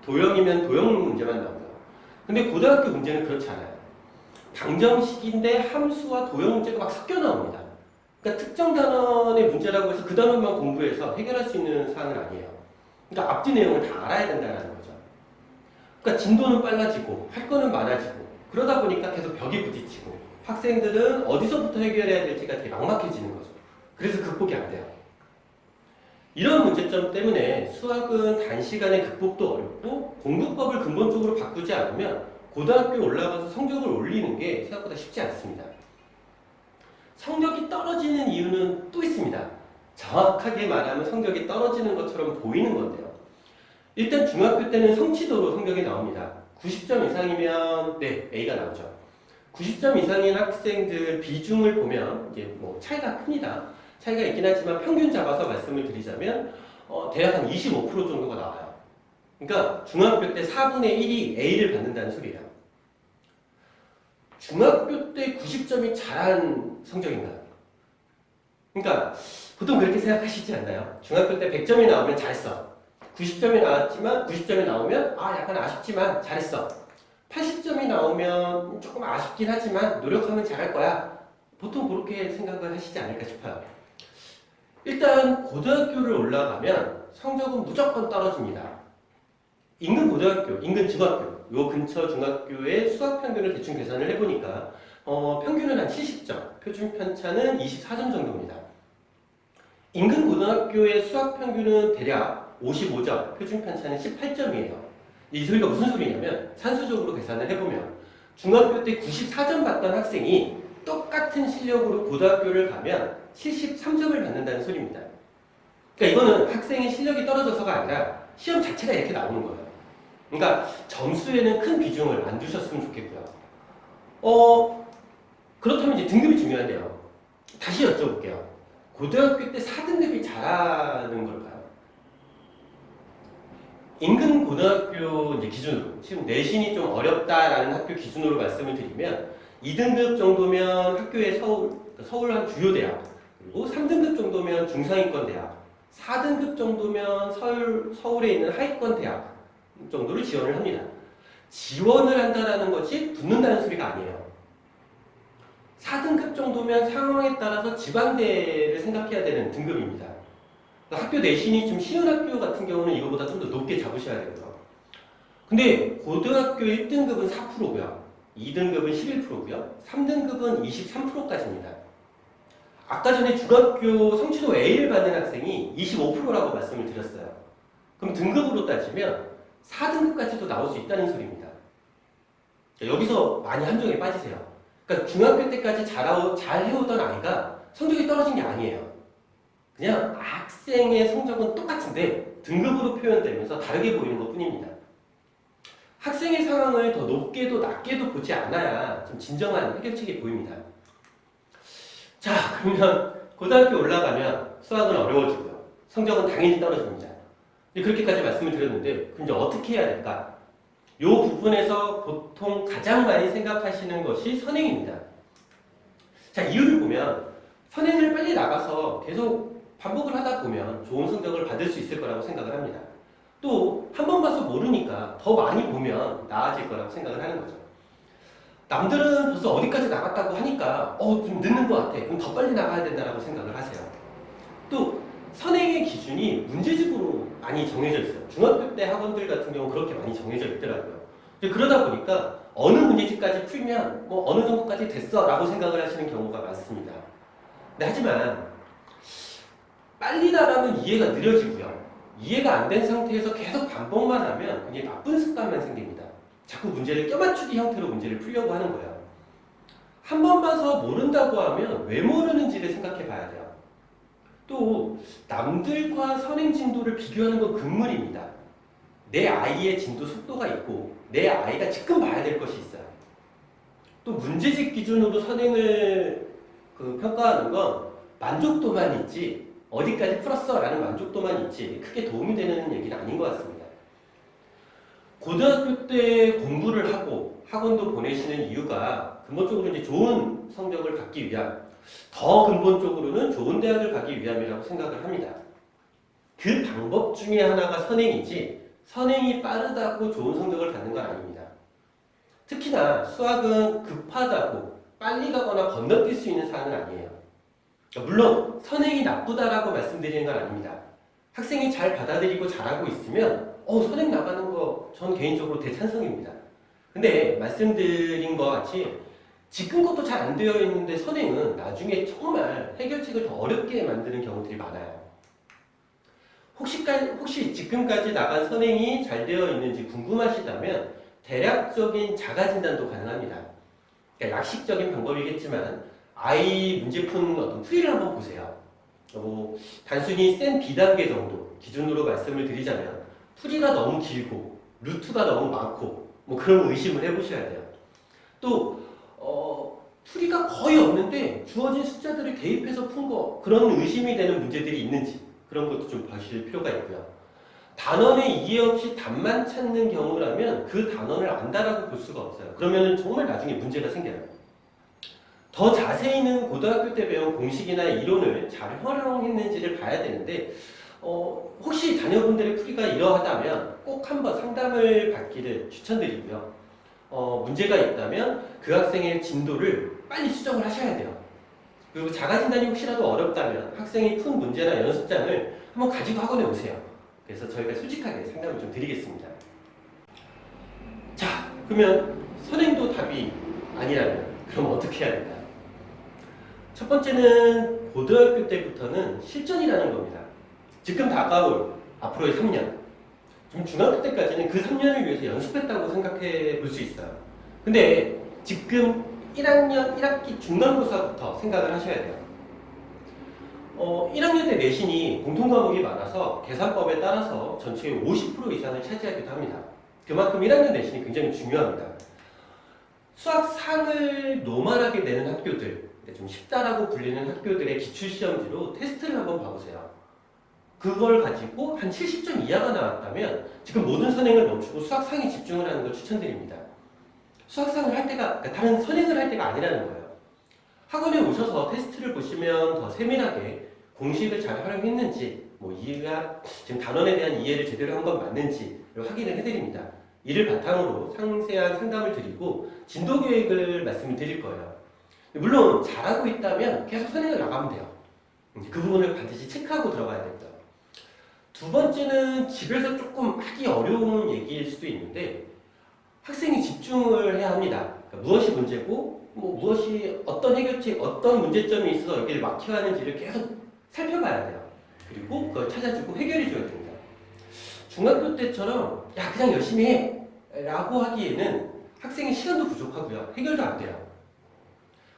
Speaker 1: 도형이면 도형 문제만 나오고요. 근데 고등학교 문제는 그렇지 않아요. 방정식인데 함수와 도형 문제가 막 섞여 나옵니다. 그러니까 특정 단원의 문제라고 해서 그 단원만 공부해서 해결할 수 있는 사항은 아니에요. 그러니까 앞뒤 내용을 다 알아야 된다는 거죠. 그러니까 진도는 빨라지고 할 거는 많아지고 그러다 보니까 계속 벽에 부딪히고 학생들은 어디서부터 해결해야 될지가 되게 막막해지는 거죠. 그래서 극복이 안 돼요. 이런 문제점 때문에 수학은 단시간에 극복도 어렵고 공부법을 근본적으로 바꾸지 않으면 고등학교에 올라가서 성적을 올리는 게 생각보다 쉽지 않습니다. 성적이 떨어지는 이유는 또 있습니다. 정확하게 말하면 성적이 떨어지는 것처럼 보이는 건데요. 일단 중학교 때는 성취도로 성적이 나옵니다. 90점 이상이면 네, A가 나오죠. 90점 이상인 학생들 비중을 보면 이제 뭐 차이가 큽니다. 차이가 있긴 하지만 평균 잡아서 말씀을 드리자면 대략 한 25% 정도가 나와요. 그러니까 중학교 때 4분의 1이 A를 받는다는 소리예요. 중학교 때 90점이 잘한 성적인가요? 그러니까 보통 그렇게 생각하시지 않나요? 중학교 때 100점이 나오면 잘했어. 90점이 나왔지만 90점이 나오면 약간 아쉽지만 잘했어. 80점이 나오면 조금 아쉽긴 하지만 노력하면 잘할 거야. 보통 그렇게 생각을 하시지 않을까 싶어요. 일단 고등학교를 올라가면 성적은 무조건 떨어집니다. 인근 고등학교, 인근 중학교, 요 근처 중학교의 수학 평균을 대충 계산을 해보니까 평균은 한 70점, 표준 편차는 24점 정도입니다. 인근 고등학교의 수학 평균은 대략 55점, 표준 편차는 18점이에요. 이 소리가 무슨 소리냐면 산수적으로 계산을 해보면 중학교 때 94점 받던 학생이 똑같은 실력으로 고등학교를 가면 73점을 받는다는 소리입니다. 그러니까 이거는 학생의 실력이 떨어져서가 아니라 시험 자체가 이렇게 나오는 거예요. 그러니까 점수에는 큰 비중을 안 두셨으면 좋겠고요. 그렇다면 이제 등급이 중요한데요. 다시 여쭤볼게요. 고등학교 때 4등급이 잘하는 걸까요? 인근 고등학교 이제 기준으로 지금 내신이 좀 어렵다라는 학교 기준으로 말씀을 드리면 2등급 정도면 학교의 서울 한 주요 대학, 그리고 3등급 정도면 중상위권 대학, 4등급 정도면 서울에 있는 하위권 대학 정도를 지원을 합니다. 지원을 한다는 것이 붙는다는 소리가 아니에요. 4등급 정도면 상황에 따라서 지방대를 생각해야 되는 등급입니다. 학교 내신이 좀 쉬운 학교 같은 경우는 이거보다 좀 더 높게 잡으셔야 되고요. 근데 고등학교 1등급은 4%고요. 2등급은 11%고요. 3등급은 23%까지입니다. 아까 전에 중학교 성취도 A를 받는 학생이 25%라고 말씀을 드렸어요. 그럼 등급으로 따지면 4등급까지도 나올 수 있다는 소리입니다. 여기서 많이 함정에 빠지세요. 그러니까 중학교 때까지 잘 해오던 아이가 성적이 떨어진 게 아니에요. 그냥 학생의 성적은 똑같은데 등급으로 표현되면서 다르게 보이는 것 뿐입니다. 학생의 상황을 더 높게도 낮게도 보지 않아야 좀 진정한 해결책이 보입니다. 자, 그러면 고등학교 올라가면 수학은 어려워지고요. 성적은 당연히 떨어집니다. 그렇게까지 말씀을 드렸는데 그럼 이제 어떻게 해야 될까? 이 부분에서 보통 가장 많이 생각하시는 것이 선행입니다. 자, 이유를 보면 선행을 빨리 나가서 계속 반복을 하다 보면 좋은 성적을 받을 수 있을 거라고 생각을 합니다. 또 한 번 봐서 모르니까 더 많이 보면 나아질 거라고 생각을 하는 거죠. 남들은 벌써 어디까지 나갔다고 하니까 좀 늦는 것 같아. 그럼 더 빨리 나가야 된다라고 생각을 하세요. 또 선행의 기준이 문제집으로 많이 정해져 있어요. 중학교 때 학원들 같은 경우 그렇게 많이 정해져 있더라고요. 그러다 보니까 어느 문제집까지 풀면 뭐 어느 정도까지 됐어 라고 생각을 하시는 경우가 많습니다. 하지만 빨리 나가면 이해가 느려지고요. 이해가 안 된 상태에서 계속 반복만 하면 굉장히 나쁜 습관만 생깁니다. 자꾸 문제를 껴맞추기 형태로 문제를 풀려고 하는 거예요. 한 번 봐서 모른다고 하면 왜 모르는지를 생각해 봐야 돼요. 또 남들과 선행 진도를 비교하는 건 금물입니다. 내 아이의 진도 속도가 있고 내 아이가 지금 봐야 될 것이 있어요. 또 문제집 기준으로 선행을 평가하는 건 만족도만 있지 어디까지 풀었어 라는 만족도만 있지 크게 도움이 되는 얘기는 아닌 것 같습니다. 고등학교 때 공부를 하고 학원도 보내시는 이유가 근본적으로 이제 좋은 성적을 받기 위함, 더 근본적으로는 좋은 대학을 가기 위함이라고 생각을 합니다. 그 방법 중에 하나가 선행이지 선행이 빠르다고 좋은 성적을 받는 건 아닙니다. 특히나 수학은 급하다고 빨리 가거나 건너뛸 수 있는 사안은 아니에요. 물론 선행이 나쁘다라고 말씀드리는 건 아닙니다. 학생이 잘 받아들이고 잘하고 있으면 선행 나가는 거 전 개인적으로 대찬성입니다. 근데 말씀드린 것 같이 지금 것도 잘 안 되어 있는데 선행은 나중에 정말 해결책을 더 어렵게 만드는 경우들이 많아요. 혹시 지금까지 나간 선행이 잘 되어 있는지 궁금하시다면 대략적인 자가진단도 가능합니다. 그러니까 약식적인 방법이겠지만 아이 문제 푼 어떤 풀이를 한번 보세요. 단순히 센 B단계 정도 기준으로 말씀을 드리자면 풀이가 너무 길고 루트가 너무 많고 그런 의심을 해보셔야 돼요. 또 풀이가 거의 없는데 주어진 숫자들을 대입해서 푼 거 그런 의심이 되는 문제들이 있는지 그런 것도 좀 보실 필요가 있고요. 단원의 이해 없이 답만 찾는 경우라면 그 단원을 안다라고 볼 수가 없어요. 그러면 정말 나중에 문제가 생겨요. 더 자세히는 고등학교 때 배운 공식이나 이론을 잘 활용했는지를 봐야 되는데 혹시 자녀분들의 풀이가 이러하다면 꼭 한번 상담을 받기를 추천드리고요. 문제가 있다면 그 학생의 진도를 빨리 수정을 하셔야 돼요. 그리고 자가진단이 혹시라도 어렵다면 학생이 푼 문제나 연습장을 한번 가지고 학원에 오세요. 그래서 저희가 솔직하게 상담을 좀 드리겠습니다. 자, 그러면 선행도 답이 아니라면 그럼 어떻게 해야 될까요? 첫 번째는 고등학교 때부터는 실전이라는 겁니다. 지금 다가올 앞으로의 3년, 좀 중학교 때까지는 그 3년을 위해서 연습했다고 생각해 볼 수 있어요. 근데 지금 1학년 1학기 중간고사부터 생각을 하셔야 돼요. 1학년 때 내신이 공통과목이 많아서 계산법에 따라서 전체의 50% 이상을 차지하기도 합니다. 그만큼 1학년 내신이 굉장히 중요합니다. 수학 상을 노멀하게 내는 학교들, 좀 쉽다라고 불리는 학교들의 기출시험지로 테스트를 한번 봐보세요. 그걸 가지고 한 70점 이하가 나왔다면 지금 모든 선행을 멈추고 수학 상에 집중을 하는 걸 추천드립니다. 수학 상을 할 때가, 그러니까 다른 선행을 할 때가 아니라는 거예요. 학원에 오셔서 테스트를 보시면 더 세밀하게 공식을 잘 활용했는지, 이해가, 지금 단원에 대한 이해를 제대로 한 건 맞는지를 확인을 해드립니다. 이를 바탕으로 상세한 상담을 드리고 진도 계획을 말씀을 드릴 거예요. 물론 잘하고 있다면 계속 선행을 나가면 돼요. 그 부분을 반드시 체크하고 들어가야 됩니다. 두 번째는 집에서 조금 하기 어려운 얘기일 수도 있는데 학생이 집중을 해야 합니다. 그러니까 무엇이 문제고 무엇이 어떤 해결책, 어떤 문제점이 있어서 여기를 막혀야 하는지를 계속 살펴봐야 돼요. 그리고 그걸 찾아주고 해결해 줘야 됩니다. 중학교 때처럼 야 그냥 열심히 해 라고 하기에는 학생의 시간도 부족하고요. 해결도 안 돼요.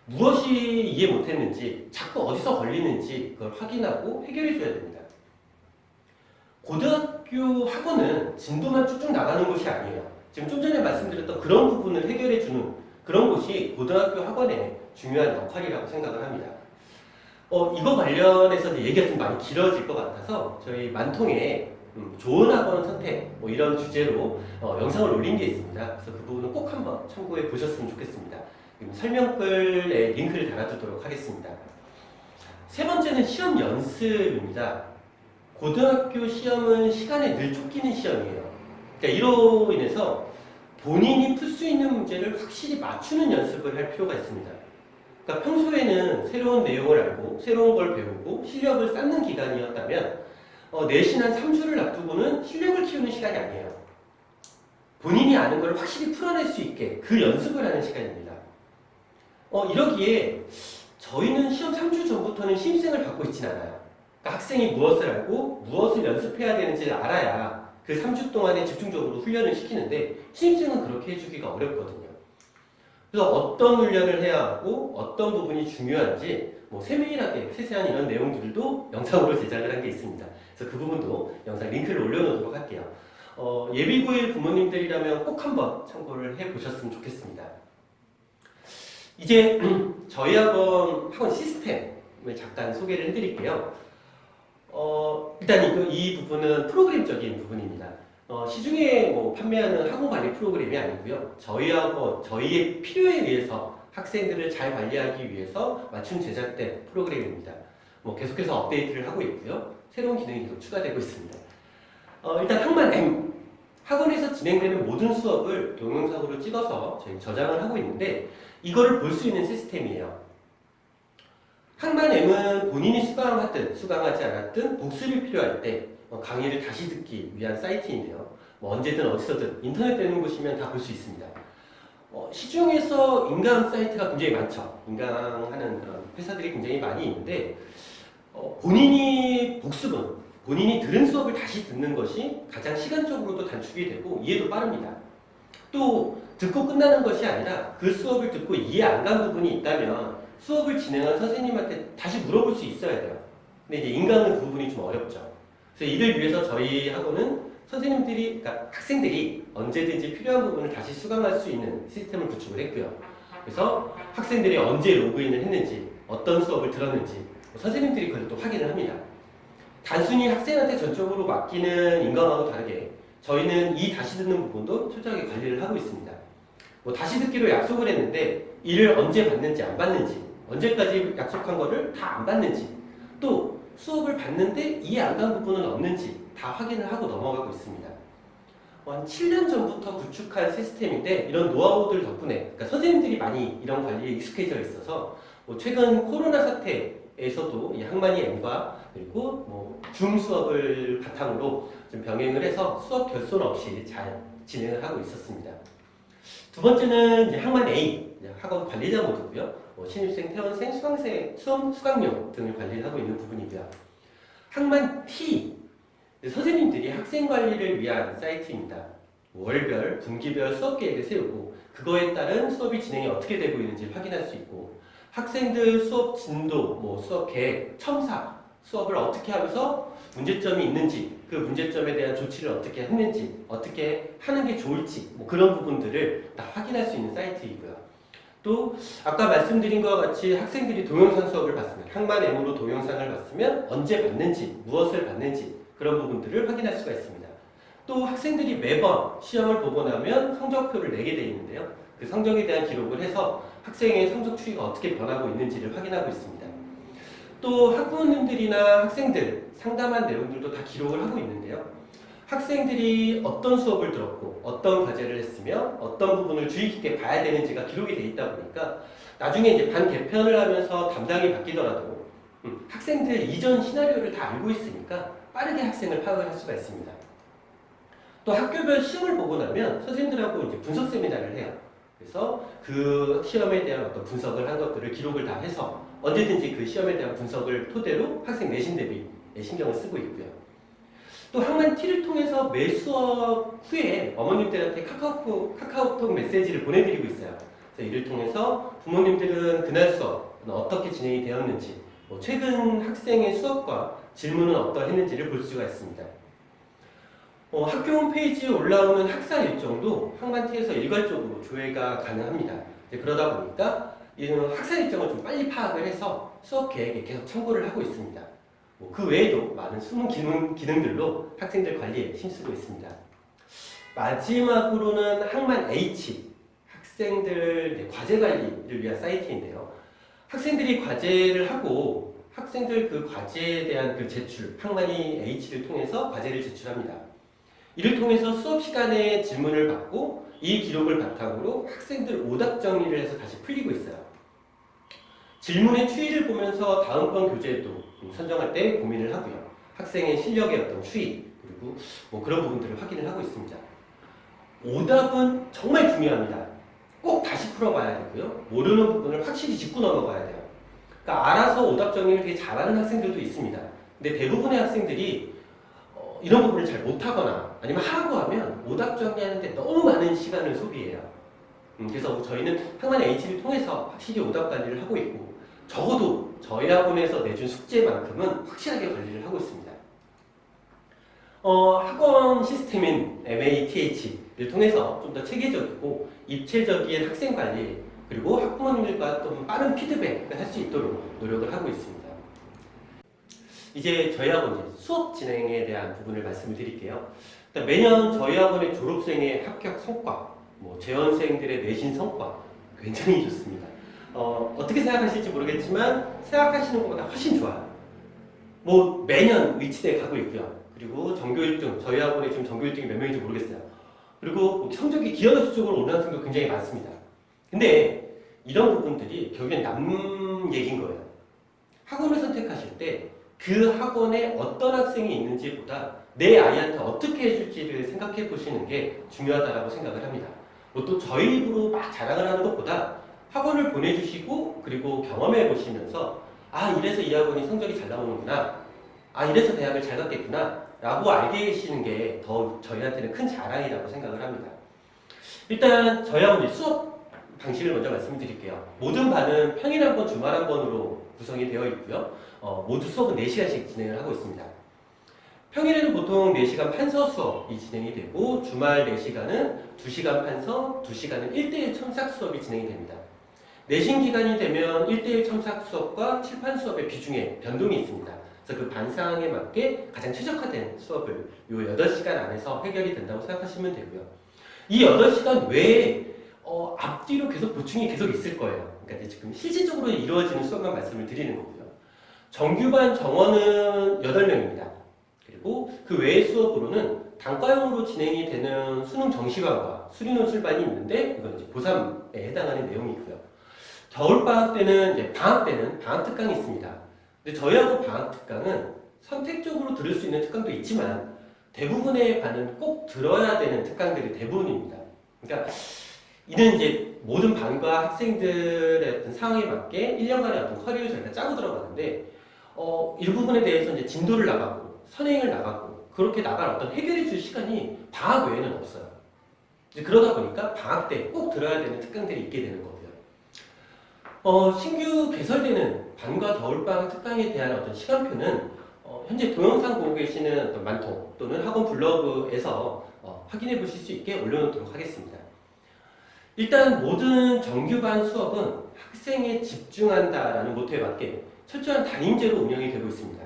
Speaker 1: 무엇이 이해 못했는지 자꾸 어디서 걸리는지 그걸 확인하고 해결해 줘야 됩니다. 고등학교 학원은 진도만 쭉쭉 나가는 곳이 아니에요. 지금 좀 전에 말씀드렸던 그런 부분을 해결해 주는 그런 곳이 고등학교 학원의 중요한 역할이라고 생각을 합니다. 이거 관련해서 얘기가 좀 많이 길어질 것 같아서 저희 만통에 좋은 학원 선택 이런 주제로 영상을 올린 게 있습니다. 그래서 그 부분은 꼭 한번 참고해 보셨으면 좋겠습니다. 설명글에 링크를 달아두도록 하겠습니다. 세 번째는 시험 연습입니다. 고등학교 시험은 시간에 늘 쫓기는 시험이에요. 그러니까 이로 인해서 본인이 풀 수 있는 문제를 확실히 맞추는 연습을 할 필요가 있습니다. 그러니까 평소에는 새로운 내용을 알고 새로운 걸 배우고 실력을 쌓는 기간이었다면 내신 한 3주를 앞두고는 실력을 키우는 시간이 아니에요. 본인이 아는 걸 확실히 풀어낼 수 있게 그 연습을 하는 시간입니다. 이러기에 저희는 시험 3주 전부터는 신입생을 받고 있진 않아요. 그러니까 학생이 무엇을 알고 무엇을 연습해야 되는지를 알아야 그 3주 동안에 집중적으로 훈련을 시키는데 신입생은 그렇게 해주기가 어렵거든요. 그래서 어떤 훈련을 해야 하고 어떤 부분이 중요한지 세밀하게 세세한 이런 내용들도 영상으로 제작을 한 게 있습니다. 그래서 그 부분도 영상 링크를 올려놓도록 할게요. 예비고일 부모님들이라면 꼭 한번 참고를 해보셨으면 좋겠습니다. 이제 저희 학원 시스템을 잠깐 소개를 해드릴게요. 일단 이 부분은 프로그램적인 부분입니다. 시중에 판매하는 학원 관리 프로그램이 아니고요. 저희 학원, 저희의 필요에 의해서 학생들을 잘 관리하기 위해서 맞춤 제작된 프로그램입니다. 계속해서 업데이트를 하고 있고요. 새로운 기능이 계속 추가되고 있습니다. 일단 학만 M, 학원에서 진행되는 모든 수업을 동영상으로 찍어서 저희 저장을 하고 있는데 이거를 볼 수 있는 시스템이에요. 학만 M은 본인이 수강하든 수강하지 않았든 복습이 필요할 때 강의를 다시 듣기 위한 사이트인데요. 언제든 어디서든 인터넷 되는 곳이면 다 볼 수 있습니다. 시중에서 인강 사이트가 굉장히 많죠. 인강하는 그런 회사들이 굉장히 많이 있는데 본인이 복습은 본인이 들은 수업을 다시 듣는 것이 가장 시간적으로도 단축이 되고 이해도 빠릅니다. 또 듣고 끝나는 것이 아니라 그 수업을 듣고 이해 안 간 부분이 있다면 수업을 진행한 선생님한테 다시 물어볼 수 있어야 돼요. 근데 이제 인강은 그 부분이 좀 어렵죠. 그래서 이를 위해서 저희 학원은 선생님들이, 그러니까 학생들이 언제든지 필요한 부분을 다시 수강할 수 있는 시스템을 구축을 했고요. 그래서 학생들이 언제 로그인을 했는지, 어떤 수업을 들었는지 선생님들이 그걸 또 확인을 합니다. 단순히 학생한테 전적으로 맡기는 인강하고 다르게 저희는 이 다시 듣는 부분도 철저하게 관리를 하고 있습니다. 다시 듣기로 약속을 했는데 이를 언제 받는지 안 받는지, 언제까지 약속한 거를 다 안 받는지, 또 수업을 받는데 이해 안 간 부분은 없는지 다 확인을 하고 넘어가고 있습니다. 한 7년 전부터 구축한 시스템인데 이런 노하우들 덕분에, 그러니까 선생님들이 많이 이런 관리에 익숙해져 있어서 최근 코로나 사태에서도 이 학만이 M과 그리고 줌 수업을 바탕으로 좀 병행을 해서 수업 결손 없이 잘 진행을 하고 있었습니다. 두 번째는 이제 학만 A, 학원 관리자 모드고요. 신입생, 퇴원생, 수강생, 수강료 등을 관리를 하고 있는 부분이고요. 학만 T, 선생님들이 학생 관리를 위한 사이트입니다. 월별, 분기별 수업 계획을 세우고 그거에 따른 수업이 진행이 어떻게 되고 있는지 확인할 수 있고 학생들 수업 진도, 수업 계획, 첨사, 수업을 어떻게 하면서 문제점이 있는지 그 문제점에 대한 조치를 어떻게 했는지 어떻게 하는 게 좋을지 그런 부분들을 다 확인할 수 있는 사이트이고요. 또 아까 말씀드린 것과 같이 학생들이 동영상 수업을 봤으면 학만 M으로 동영상을 봤으면 언제 봤는지 무엇을 봤는지 그런 부분들을 확인할 수가 있습니다. 또 학생들이 매번 시험을 보고 나면 성적표를 내게 되어 있는데요. 그 성적에 대한 기록을 해서 학생의 성적 추이가 어떻게 변하고 있는지를 확인하고 있습니다. 또 학부모님들이나 학생들 상담한 내용들도 다 기록을 하고 있는데요. 학생들이 어떤 수업을 들었고 어떤 과제를 했으며 어떤 부분을 주의 깊게 봐야 되는지가 기록이 돼 있다 보니까 나중에 이제 반 개편을 하면서 담당이 바뀌더라도 학생들 이전 시나리오를 다 알고 있으니까 빠르게 학생을 파악을 할 수가 있습니다. 또 학교별 시험을 보고 나면 선생님들하고 이제 분석 세미나를 해요. 그래서 그 시험에 대한 어떤 분석을 한 것들을 기록을 다 해서 언제든지 그 시험에 대한 분석을 토대로 학생 내신 대비에 신경을 쓰고 있고요. 또 학만 T를 통해서 매 수업 후에 어머님들한테 카카오톡 메시지를 보내드리고 있어요. 그래서 이를 통해서 부모님들은 그날 수업 어떻게 진행이 되었는지, 최근 학생의 수업과 질문은 어떠했는지를 볼 수가 있습니다. 학교 홈페이지에 올라오는 학사 일정도 학만 T에서 일괄적으로 조회가 가능합니다. 그러다 보니까 학사 일정을 좀 빨리 파악을 해서 수업 계획에 계속 참고를 하고 있습니다. 그 외에도 많은 숨은 기능들로 학생들 관리에 힘쓰고 있습니다. 마지막으로는 학만 H, 학생들 과제 관리를 위한 사이트인데요. 학생들이 과제를 하고 학생들 그 과제에 대한 그 제출, 학만이 H를 통해서 과제를 제출합니다. 이를 통해서 수업 시간에 질문을 받고 이 기록을 바탕으로 학생들 오답 정리를 해서 다시 풀리고 있어요. 질문의 추이를 보면서 다음번 교재도 선정할 때 고민을 하고요. 학생의 실력의 어떤 추이, 그리고 뭐 그런 부분들을 확인을 하고 있습니다. 오답은 정말 중요합니다. 꼭 다시 풀어봐야 되고요. 모르는 부분을 확실히 짚고 넘어가야 돼요. 그러니까 알아서 오답 정리를 되게 잘하는 학생들도 있습니다. 근데 대부분의 학생들이 이런 부분을 잘 못하거나 아니면 하라고 하면 오답 정리하는데 너무 많은 시간을 소비해요. 그래서 저희는 학만 H를 통해서 확실히 오답 관리를 하고 있고 적어도 저희 학원에서 내준 숙제만큼은 확실하게 관리를 하고 있습니다. 학원 시스템인 MATH를 통해서 좀 더 체계적이고 입체적인 학생 관리 그리고 학부모님들과 좀 빠른 피드백을 할 수 있도록 노력을 하고 있습니다. 이제 저희 학원 수업 진행에 대한 부분을 말씀을 드릴게요. 매년 저희 학원의 졸업생의 합격 성과, 재원생들의 내신 성과 굉장히 좋습니다. 어떻게 생각하실지 모르겠지만 생각하시는 것보다 훨씬 좋아요. 매년 위치대에 가고 있고요. 그리고 전교 1등, 저희 학원에 지금 전교 1등이 몇 명인지 모르겠어요. 그리고 성적이 기하급수 쪽으로 올라간 학생도 굉장히 많습니다. 근데 이런 부분들이 결국엔 남 얘기인 거예요. 학원을 선택하실 때 그 학원에 어떤 학생이 있는지보다 내 아이한테 어떻게 해줄지를 생각해 보시는 게 중요하다고 생각을 합니다. 또 저희 입으로 막 자랑을 하는 것보다 학원을 보내주시고 그리고 경험해 보시면서 이래서 이 학원이 성적이 잘 나오는구나, 이래서 대학을 잘 갔겠구나 라고 알게 계시는 게 더 저희한테는 큰 자랑이라고 생각을 합니다. 일단 저희 학원 수업 방식을 먼저 말씀드릴게요. 모든 반은 평일 한 번, 주말 한 번으로 구성이 되어 있고요. 모두 수업은 4시간씩 진행을 하고 있습니다. 평일에는 보통 4시간 판서 수업이 진행이 되고 주말 4시간은 2시간 판서, 2시간은 1대1 첨삭 수업이 진행이 됩니다. 내신 기간이 되면 1대1 첨삭 수업과 칠판 수업의 비중에 변동이 있습니다. 그래서 그 반 상황에 맞게 가장 최적화된 수업을 요 8시간 안에서 해결이 된다고 생각하시면 되고요. 이 8시간 외에 앞뒤로 계속 보충이 계속 있을 거예요. 그러니까 이제 지금 실질적으로 이루어지는 수업만 말씀을 드리는 거고요. 정규반 정원은 8명입니다. 그리고 그 외의 수업으로는 단과형으로 진행이 되는 수능 정시반과 수리논술반이 있는데 이건 이제 고3에 해당하는 내용이고요. 겨울방학 때는 이제 방학 때는 방학 특강이 있습니다. 근데 저희 학원 방학 특강은 선택적으로 들을 수 있는 특강도 있지만 대부분의 반은 꼭 들어야 되는 특강들이 대부분입니다. 그러니까 이는 이제 모든 반과 학생들의 어떤 상황에 맞게 1년간의 어떤 커리어를 저희가 짜고 들어가는데 일부분에 대해서 이제 진도를 나가고 선행을 나가고 그렇게 나갈 어떤 해결해 줄 시간이 방학 외에는 없어요. 이제 그러다 보니까 방학 때 꼭 들어야 되는 특강들이 있게 되는 거고요. 신규 개설되는 반과 겨울방학 특강에 대한 어떤 시간표는 현재 동영상 보고 계시는 어떤 만통 또는 학원 블로그에서 확인해 보실 수 있게 올려놓도록 하겠습니다. 일단 모든 정규반 수업은 학생에 집중한다라는 모토에 맞게 철저한 담임제로 운영이 되고 있습니다.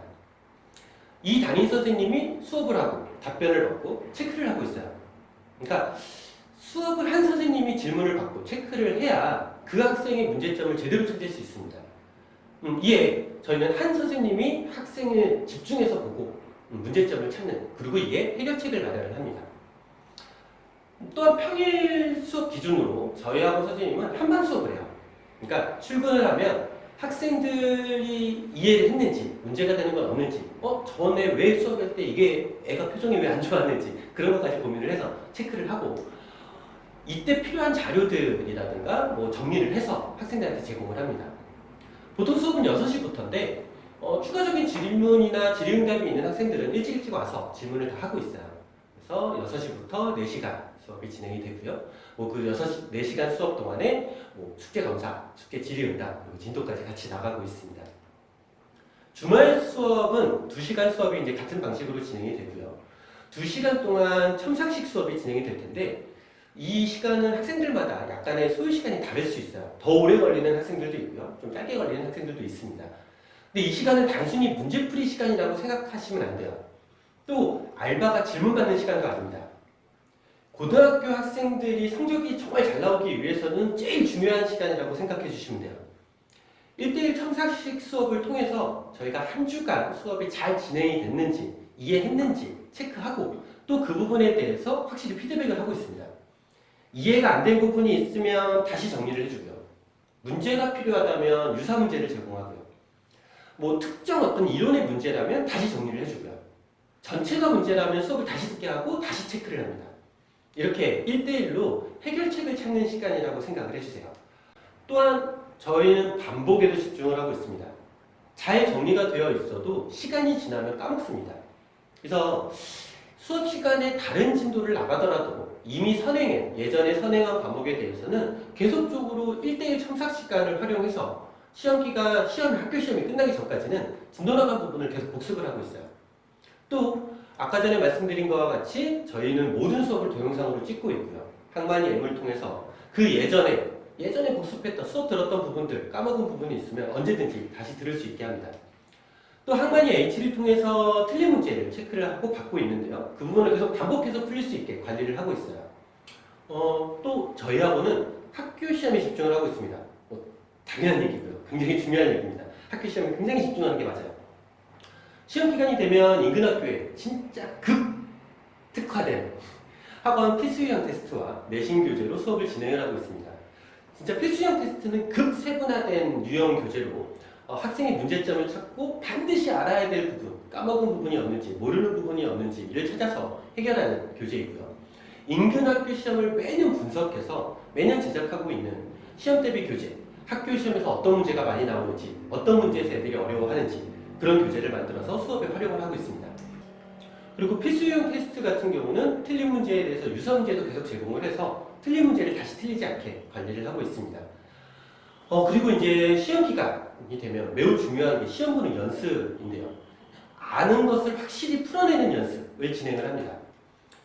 Speaker 1: 이 담임 선생님이 수업을 하고 답변을 받고 체크를 하고 있어요. 그러니까 수업을 한 선생님이 질문을 받고 체크를 해야 그 학생의 문제점을 제대로 찾을 수 있습니다. 이에 저희는 한 선생님이 학생을 집중해서 보고 문제점을 찾는, 그리고 이에 해결책을 마련을 합니다. 또한 평일 수업 기준으로 저희 학원 선생님은 한반 수업을 해요. 그러니까 출근을 하면 학생들이 이해를 했는지, 문제가 되는 건 없는지, 전에 왜 수업할 때 이게 애가 표정이 왜 안 좋았는지 그런 것까지 고민을 해서 체크를 하고 이때 필요한 자료들이라든가 정리를 해서 학생들한테 제공을 합니다. 보통 수업은 6시부터인데 추가적인 질문이나 질의응답이 있는 학생들은 일찍 와서 질문을 다 하고 있어요. 그래서 6시부터 4시간 수업이 진행이 되고요. 그 4시간 수업 동안에 숙제 검사, 숙제 질의응답, 그리고 진도까지 같이 나가고 있습니다. 주말 수업은 2시간 수업이 이제 같은 방식으로 진행이 되고요. 2시간 동안 첨삭식 수업이 진행이 될 텐데 이 시간은 학생들마다 약간의 소요 시간이 다를 수 있어요. 더 오래 걸리는 학생들도 있고요. 좀 짧게 걸리는 학생들도 있습니다. 근데 이 시간은 단순히 문제풀이 시간이라고 생각하시면 안 돼요. 또 알바가 질문 받는 시간도 아닙니다. 고등학교 학생들이 성적이 정말 잘 나오기 위해서는 제일 중요한 시간이라고 생각해 주시면 돼요. 1대1 첨삭식 수업을 통해서 저희가 한 주간 수업이 잘 진행이 됐는지, 이해했는지 체크하고 또 그 부분에 대해서 확실히 피드백을 하고 있습니다. 이해가 안 된 부분이 있으면 다시 정리를 해주고요. 문제가 필요하다면 유사 문제를 제공하고요. 뭐 특정 어떤 이론의 문제라면 다시 정리를 해주고요. 전체가 문제라면 수업을 다시 듣게 하고 다시 체크를 합니다. 이렇게 1대1로 해결책을 찾는 시간이라고 생각을 해주세요. 또한 저희는 반복에도 집중을 하고 있습니다. 잘 정리가 되어 있어도 시간이 지나면 까먹습니다. 그래서 수업 시간에 다른 진도를 나가더라도 이미 예전에 선행한 과목에 대해서는 계속적으로 1대1 첨삭 시간을 활용해서 학교 시험이 끝나기 전까지는 진도 나간 부분을 계속 복습을 하고 있어요. 또 아까 전에 말씀드린 것과 같이 저희는 모든 수업을 동영상으로 찍고 있고요. 항만이 M을 통해서 그 예전에 복습했던 수업 들었던 부분들, 까먹은 부분이 있으면 언제든지 다시 들을 수 있게 합니다. 또 항만이 H를 통해서 틀린 문제를 체크를 하고 받고 있는데요. 그 부분을 계속 반복해서 풀릴 수 있게 관리를 하고 있어요. 또 저희 학원은 학교 시험에 집중을 하고 있습니다. 당연한 얘기고요. 굉장히 중요한 얘기입니다. 학교 시험에 굉장히 집중하는 게 맞아요. 시험 기간이 되면 인근 학교에 진짜 특화된 학원 필수형 테스트와 내신 교재로 수업을 진행을 하고 있습니다. 진짜 필수형 테스트는 세분화된 유형 교재로 학생의 문제점을 찾고 반드시 알아야 될 부분, 까먹은 부분이 없는지, 모르는 부분이 없는지 이를 찾아서 해결하는 교재이고요. 인근 학교 시험을 매년 분석해서 매년 제작하고 있는 시험 대비 교재, 학교 시험에서 어떤 문제가 많이 나오는지, 어떤 문제에서 애들이 어려워하는지 그런 교재를 만들어서 수업에 활용을 하고 있습니다. 그리고 필수형 테스트 같은 경우는 틀린 문제에 대해서 유사 문제도 계속 제공을 해서 틀린 문제를 다시 틀리지 않게 관리를 하고 있습니다. 그리고 이제 시험 기간이 되면 매우 중요한 게 시험 보는 연습인데요. 아는 것을 확실히 풀어내는 연습을 진행을 합니다.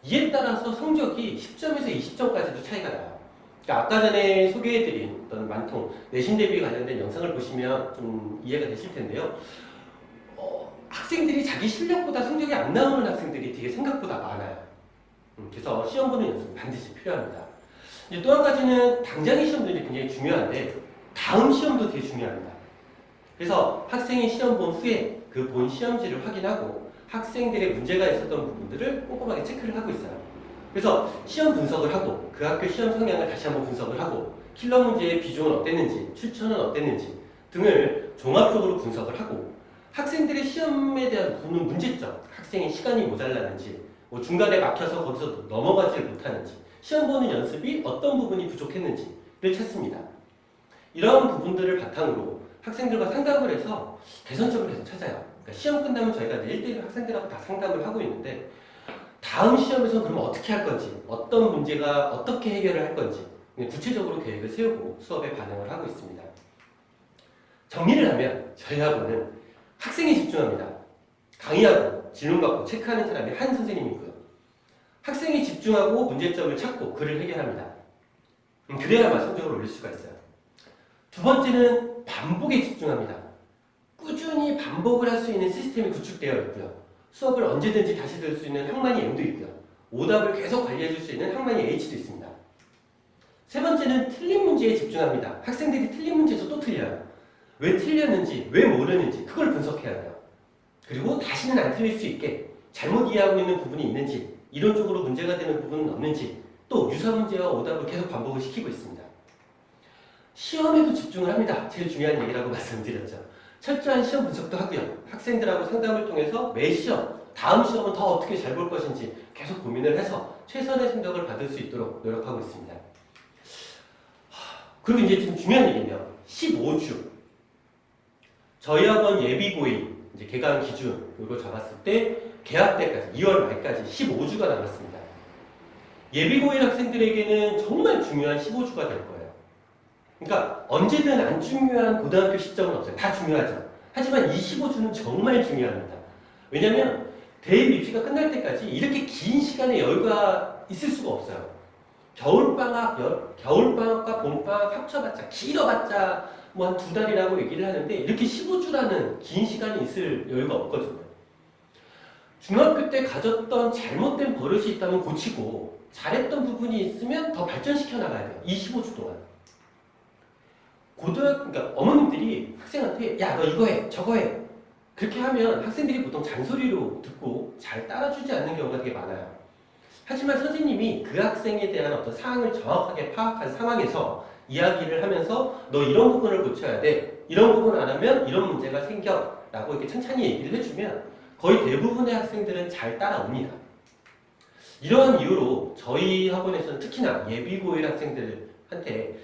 Speaker 1: 이에 따라서 성적이 10점에서 20점까지도 차이가 나요. 그러니까 아까 전에 소개해드린 어떤 만통, 내신 대비 관련된 영상을 보시면 좀 이해가 되실 텐데요. 학생들이 자기 실력보다 성적이 안 나오는 학생들이 되게 생각보다 많아요. 그래서 시험 보는 연습은 반드시 필요합니다. 이제 또 한 가지는 당장의 시험도 이제 굉장히 중요한데 다음 시험도 되게 중요합니다. 그래서 학생이 시험 본 후에 그 본 시험지를 확인하고 학생들의 문제가 있었던 부분들을 꼼꼼하게 체크를 하고 있어요. 그래서 시험 분석을 하고 그 학교 시험 성향을 다시 한번 분석을 하고 킬러 문제의 비중은 어땠는지, 출처는 어땠는지 등을 종합적으로 분석을 하고 학생들의 시험에 대한 보는 문제점, 학생의 시간이 모자라는지, 중간에 막혀서 거기서 넘어가지 못하는지, 시험 보는 연습이 어떤 부분이 부족했는지를 찾습니다. 이런 부분들을 바탕으로 학생들과 상담을 해서 개선점을 계속 찾아요. 그러니까 시험 끝나면 저희가 1대1 학생들하고 다 상담을 하고 있는데 다음 시험에서 그러면 어떻게 할 건지, 어떤 문제가 어떻게 해결을 할 건지 구체적으로 계획을 세우고 수업에 반영을 하고 있습니다. 정리를 하면 저희 학원은 학생에 집중합니다. 강의하고 질문받고 체크하는 사람이 한 선생님이고요. 학생이 집중하고 문제점을 찾고 그를 해결합니다. 그래야만 성적을 올릴 수가 있어요. 두 번째는 반복에 집중합니다. 꾸준히 반복을 할 수 있는 시스템이 구축되어 있고요. 수업을 언제든지 다시 들을 수 있는 항만이 M도 있고요. 오답을 계속 관리해 줄 수 있는 항만이 H도 있습니다. 세 번째는 틀린 문제에 집중합니다. 학생들이 틀린 문제에서 또 틀려요. 왜 틀렸는지, 왜 모르는지 그걸 분석해야 돼요. 그리고 다시는 안 틀릴 수 있게 잘못 이해하고 있는 부분이 있는지, 이론적으로 문제가 되는 부분은 없는지, 또 유사 문제와 오답을 계속 반복을 시키고 있습니다. 시험에도 집중을 합니다. 제일 중요한 얘기라고 말씀드렸죠. 철저한 시험 분석도 하고요. 학생들하고 상담을 통해서 매 시험, 다음 시험은 더 어떻게 잘 볼 것인지 계속 고민을 해서 최선의 성적을 받을 수 있도록 노력하고 있습니다. 그리고 이제 좀 중요한 얘기는요. 15주. 저희 학원 예비고일 이제 개강 기준으로 잡았을 때 개학 때까지 2월 말까지 15주가 남았습니다. 예비고일 학생들에게는 정말 중요한 15주가 될 거예요. 그러니까 언제든 안 중요한 고등학교 시점은 없어요. 다 중요하죠. 하지만 이 15주는 정말 중요합니다. 왜냐하면 대입 입시가 끝날 때까지 이렇게 긴 시간의 여유가 있을 수가 없어요. 겨울방학과 봄방학 합쳐봤자 길어봤자 뭐 한 2달이라고 얘기를 하는데 이렇게 15주라는 긴 시간이 있을 여유가 없거든요. 중학교 때 가졌던 잘못된 버릇이 있다면 고치고 잘했던 부분이 있으면 더 발전시켜 나가야 돼요. 이 15주 동안. 그러니까 어머님들이 학생한테 야, 너 이거 해, 저거 해. 그렇게 하면 학생들이 보통 잔소리로 듣고 잘 따라주지 않는 경우가 되게 많아요. 하지만 선생님이 그 학생에 대한 어떤 사항을 정확하게 파악한 상황에서 이야기를 하면서 너 이런 부분을 고쳐야 돼. 이런 부분 안 하면 이런 문제가 생겨. 라고 이렇게 천천히 얘기를 해주면 거의 대부분의 학생들은 잘 따라옵니다. 이러한 이유로 저희 학원에서는 특히나 예비고1 학생들한테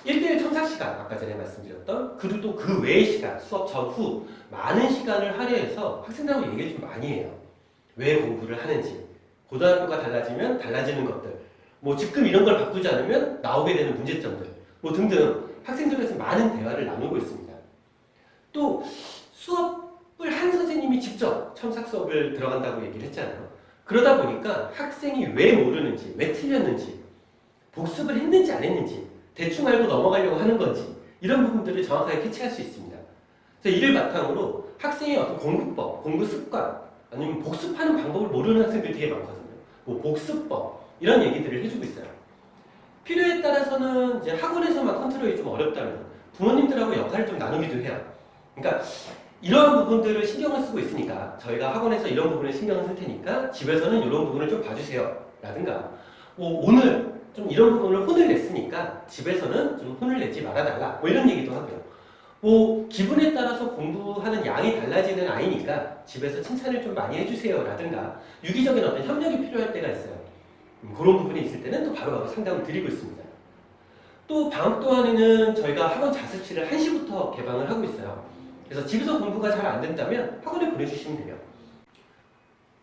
Speaker 1: 1대1 첨삭 시간, 아까 전에 말씀드렸던, 그리고 또 그 외의 시간, 수업 전후 많은 시간을 할애해서 학생들하고 얘기를 좀 많이 해요. 왜 공부를 하는지, 고등학교가 달라지면 달라지는 것들, 뭐 지금 이런 걸 바꾸지 않으면 나오게 되는 문제점들, 뭐 등등 학생들에서 많은 대화를 나누고 있습니다. 또 수업을 한 선생님이 직접 첨삭 수업을 들어간다고 얘기를 했잖아요. 그러다 보니까 학생이 왜 모르는지, 왜 틀렸는지, 복습을 했는지 안 했는지, 대충 알고 넘어가려고 하는 건지 이런 부분들을 정확하게 캐치할 수 있습니다. 그래서 이를 바탕으로 학생의 어떤 공부법, 공부 습관, 아니면 복습하는 방법을 모르는 학생들이 되게 많거든요. 뭐 복습법 이런 얘기들을 해주고 있어요. 필요에 따라서는 이제 학원에서만 컨트롤이 좀 어렵다면 부모님들하고 역할을 좀 나누기도 해요. 그러니까 이런 부분들을 신경을 쓰고 있으니까 저희가 학원에서 이런 부분을 신경을 쓸 테니까 집에서는 이런 부분을 좀 봐주세요 라든가 뭐 오늘 좀 이런 부분을 혼을 냈으니까 집에서는 좀 혼을 내지 말아달라 뭐 이런 얘기도 하고요. 뭐 기분에 따라서 공부하는 양이 달라지는 아이니까 집에서 칭찬을 좀 많이 해주세요 라든가 유기적인 어떤 협력이 필요할 때가 있어요. 그런 부분이 있을 때는 또 바로바로 상담을 드리고 있습니다. 또 방학 동안에는 저희가 학원 자습실을 1시부터 개방을 하고 있어요. 그래서 집에서 공부가 잘 안 된다면 학원에 보내주시면 돼요.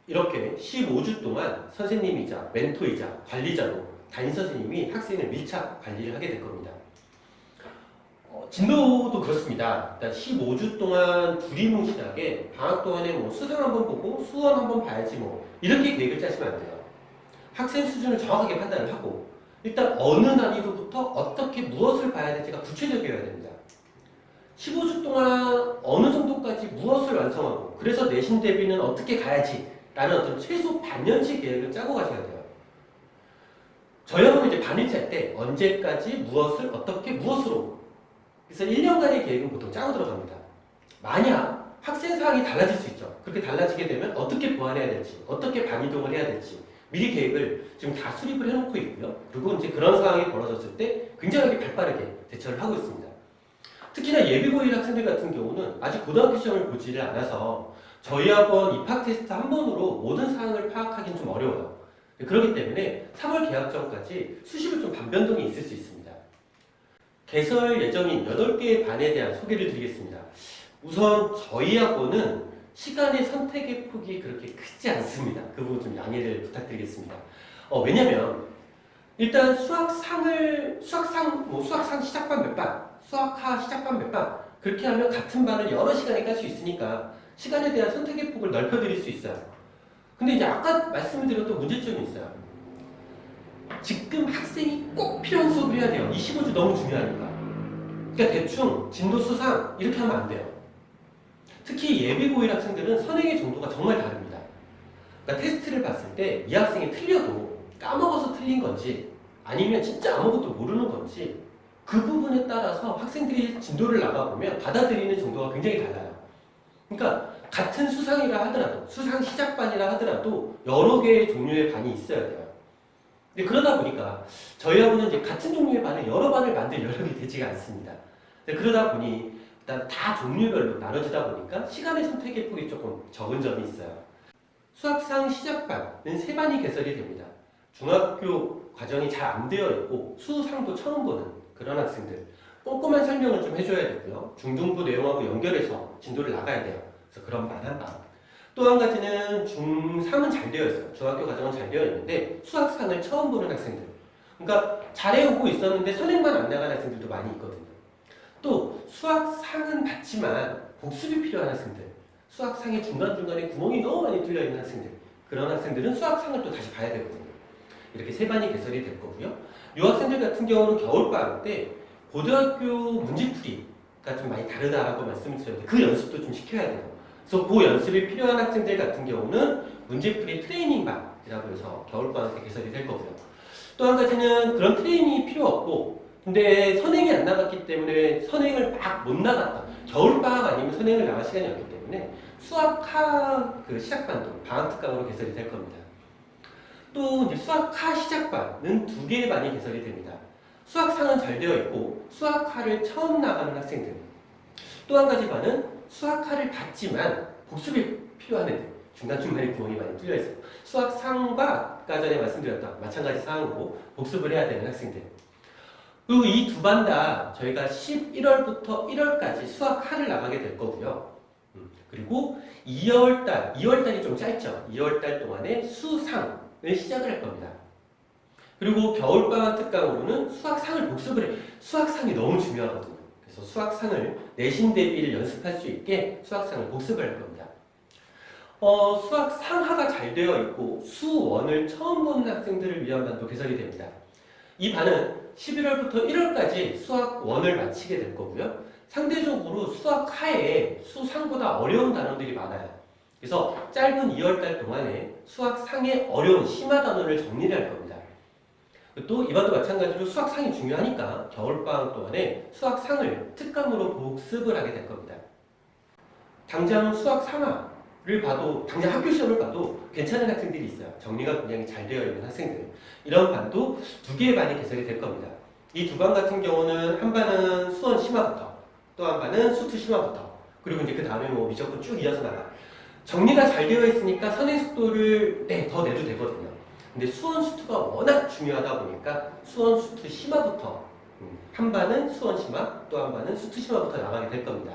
Speaker 1: 이렇게 15주 동안 선생님이자 멘토이자 관리자로 담임 선생님이 학생을 밀착 관리를 하게 될 겁니다. 진도도 그렇습니다. 일단 15주 동안 두리뭉실하게 방학 동안에 뭐 수능 한번 보고 수원 한번 봐야지 뭐 이렇게 계획을 짜시면 안 돼요. 학생 수준을 정확하게 판단을 하고 일단 어느 난이도부터 어떻게 무엇을 봐야 될지가 구체적이어야 됩니다. 15주 동안 어느 정도까지 무엇을 완성하고 그래서 내신 대비는 어떻게 가야지 라는 어떤 최소 반년치 계획을 짜고 가셔야 돼요. 저희 학원은 이제 반일 짤 때 언제까지 무엇을 어떻게 무엇으로 그래서 1년간의 계획은 보통 짜고 들어갑니다. 만약 학생 사항이 달라질 수 있죠. 그렇게 달라지게 되면 어떻게 보완해야 될지 어떻게 반이동을 해야 될지 미리 계획을 지금 다 수립을 해놓고 있고요. 그리고 이제 그런 상황이 벌어졌을 때 굉장히 발빠르게 대처를 하고 있습니다. 특히나 예비고1 학생들 같은 경우는 아직 고등학교 시험을 보지를 않아서 저희 학원 입학 테스트 한 번으로 모든 사항을 파악하기는 좀 어려워요. 그렇기 때문에 3월 개학 전까지 수시로 좀 반변동이 있을 수 있습니다. 개설 예정인 8개의 반에 대한 소개를 드리겠습니다. 우선 저희 학원은 시간의 선택의 폭이 그렇게 크지 않습니다. 그 부분 좀 양해를 부탁드리겠습니다. 왜냐면 일단 수학상 시작반 몇 반, 수학하 시작반 몇 반 그렇게 하면 같은 반을 여러 시간에 깔 수 있으니까 시간에 대한 선택의 폭을 넓혀드릴 수 있어요. 근데 이제 아까 말씀을 드렸던 문제점이 있어요. 지금 학생이 꼭 필요한 수업을 해야 돼요. 이 15주 너무 중요하니까. 그러니까 대충 진도 수상 이렇게 하면 안 돼요. 특히 예비고1 학생들은 선행의 정도가 정말 다릅니다. 그러니까 테스트를 봤을 때 이 학생이 틀려도 까먹어서 틀린 건지 아니면 진짜 아무것도 모르는 건지 그 부분에 따라서 학생들이 진도를 나가보면 받아들이는 정도가 굉장히 달라요. 그러니까 같은 수상이라 하더라도 수상 시작반이라 하더라도 여러 개의 종류의 반이 있어야 돼요. 근데 그러다 보니까 저희 학원은 이제 같은 종류의 반을 여러 반을 만들 여력이 되지가 않습니다. 그러다 보니 일단 다 종류별로 나눠지다 보니까 시간의 선택의 폭이 조금 적은 점이 있어요. 수학상 시작반은 3반이 개설이 됩니다. 중학교 과정이 잘 안 되어 있고 수상도 처음 보는 그런 학생들 꼼꼼한 설명을 좀 해줘야 되고요. 중등부 내용하고 연결해서 진도를 나가야 돼요. 그래서 그런 반 한 반. 또 한 가지는 중3은 잘 되어 있어요. 중학교 과정은 잘 되어 있는데 수학상을 처음 보는 학생들. 그러니까 잘해오고 있었는데 선행만 안 나간 학생들도 많이 있거든요. 또 수학상은 봤지만 복습이 필요한 학생들. 수학상의 중간중간에 구멍이 너무 많이 뚫려 있는 학생들. 그런 학생들은 수학상을 또 다시 봐야 되거든요. 이렇게 3반이 개설이 될 거고요. 이 학생들 같은 경우는 겨울방학 때 고등학교 문제풀이가 좀 많이 다르다라고 말씀을 드렸는데 그 연습도 좀 시켜야 돼요. 그래서 그 연습이 필요한 학생들 같은 경우는 문제풀이 트레이닝반이라고 해서 겨울방학 때 개설이 될 거고요. 또 한 가지는 그런 트레이닝이 필요 없고 근데 선행이 안 나갔기 때문에 선행을 막 못 나갔다. 겨울방학 아니면 선행을 나갈 시간이 없기 때문에 수학하 그 시작반도 방학특강으로 개설이 될 겁니다. 또 이제 수학하 시작반은 2개의 반이 개설이 됩니다. 수학상은 잘 되어 있고 수학하를 처음 나가는 학생들. 또 한 가지 반은 수학하를 봤지만 복습이 필요한 애들. 중간중간에 구멍이 많이 뚫려 있어요. 수학상과 아까 전에 말씀드렸던 마찬가지 사항으로 복습을 해야 되는 학생들. 그리고 이 2반 다 저희가 11월부터 1월까지 수학하를 나가게 될 거고요. 그리고 2월달이 좀 짧죠. 2월달 동안에 수상을 시작을 할 겁니다. 그리고 겨울방학 특강으로는 수학상을 복습을 해. 수학상이 너무 중요하거든요. 그래서 수학상을 내신 대비를 연습할 수 있게 수학상을 복습을 할 겁니다. 수학상하가 잘 되어 있고 수원을 처음 보는 학생들을 위한 반도 개설이 됩니다. 이 반은 11월부터 1월까지 수학원을 마치게 될 거고요. 상대적으로 수학하에 수상보다 어려운 단어들이 많아요. 그래서 짧은 2월달 동안에 수학상의 어려운 심화 단어를 정리를 할 겁니다. 또 이반도 마찬가지로 수학상이 중요하니까 겨울방학 동안에 수학상을 특강으로 복습을 하게 될 겁니다. 당장 수학상하를 봐도 당장 학교 시험을 봐도 괜찮은 학생들이 있어요. 정리가 굉장히 잘 되어 있는 학생들. 이런 반도 2개의 반이 개설이 될 겁니다. 이 2반 같은 경우는 한 반은 수원 심화부터 또 한 반은 수투 심화부터 그리고 이제 그 다음에 뭐 미적분 쭉 이어서 나가. 정리가 잘 되어 있으니까 선행 속도를 더 내도 되거든요. 근데 수원 수투가 워낙 중요하다 보니까 수원 수투 심화부터 한 반은 수원 심화 또 한 반은 수투 심화부터 나가게 될 겁니다.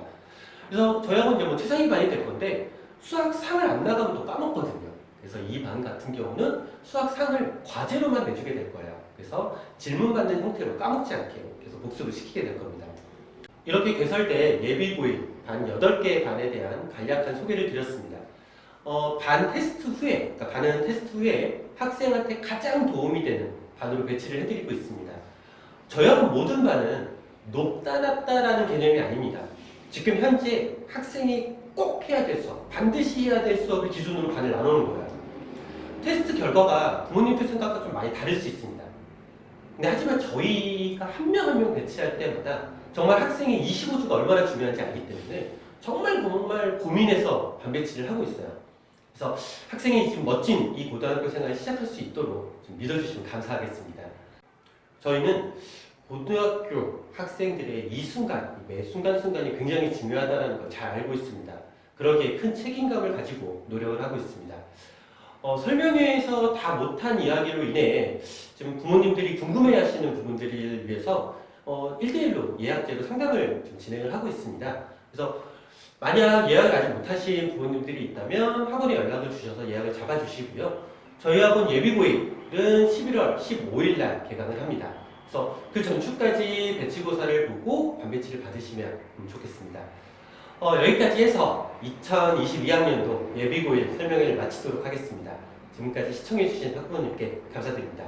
Speaker 1: 그래서 저희하고 이제 뭐 최상위 반이 될 건데 수학상을 안 나가면 또 까먹거든요. 그래서 이 반 같은 경우는 수학상을 과제로만 내주게 될 거예요. 그래서 질문 받는 형태로 까먹지 않게 계속 복습을 시키게 될 겁니다. 이렇게 개설된 예비고일 반 8개의 반에 대한 간략한 소개를 드렸습니다. 반 테스트 후에, 그러니까 반은 테스트 후에 학생한테 가장 도움이 되는 반으로 배치를 해드리고 있습니다. 저희하고 모든 반은 높다 낮다라는 개념이 아닙니다. 지금 현재 학생이 꼭 해야 될 수업, 반드시 해야 될 수업을 기준으로 반을 나누는 거예요. 테스트 결과가 부모님들 생각과 좀 많이 다를 수 있습니다. 근데 하지만 저희가 한 명 한 명 배치할 때마다 정말 학생의 25주가 얼마나 중요한지 알기 때문에 정말 고민해서 반 배치를 하고 있어요. 그래서 학생이 지금 멋진 이 고등학교 생활을 시작할 수 있도록 좀 믿어주시면 감사하겠습니다. 저희는 고등학교 학생들의 이 순간, 매 순간순간이 굉장히 중요하다는 걸 잘 알고 있습니다. 그러기에 큰 책임감을 가지고 노력을 하고 있습니다. 설명회에서 다 못한 이야기로 인해 지금 부모님들이 궁금해하시는 부분들을 위해서 1대1로 예약제로 상담을 좀 진행을 하고 있습니다. 그래서 만약 예약을 아직 못하신 부모님들이 있다면 학원에 연락을 주셔서 예약을 잡아주시고요. 저희 학원 예비고일은 11월 15일 날 개강을 합니다. 그래서 그 전주까지 배치고사를 보고 반배치를 받으시면 좋겠습니다. 여기까지 해서 2022학년도 예비고일 설명회를 마치도록 하겠습니다. 지금까지 시청해주신 학부모님께 감사드립니다.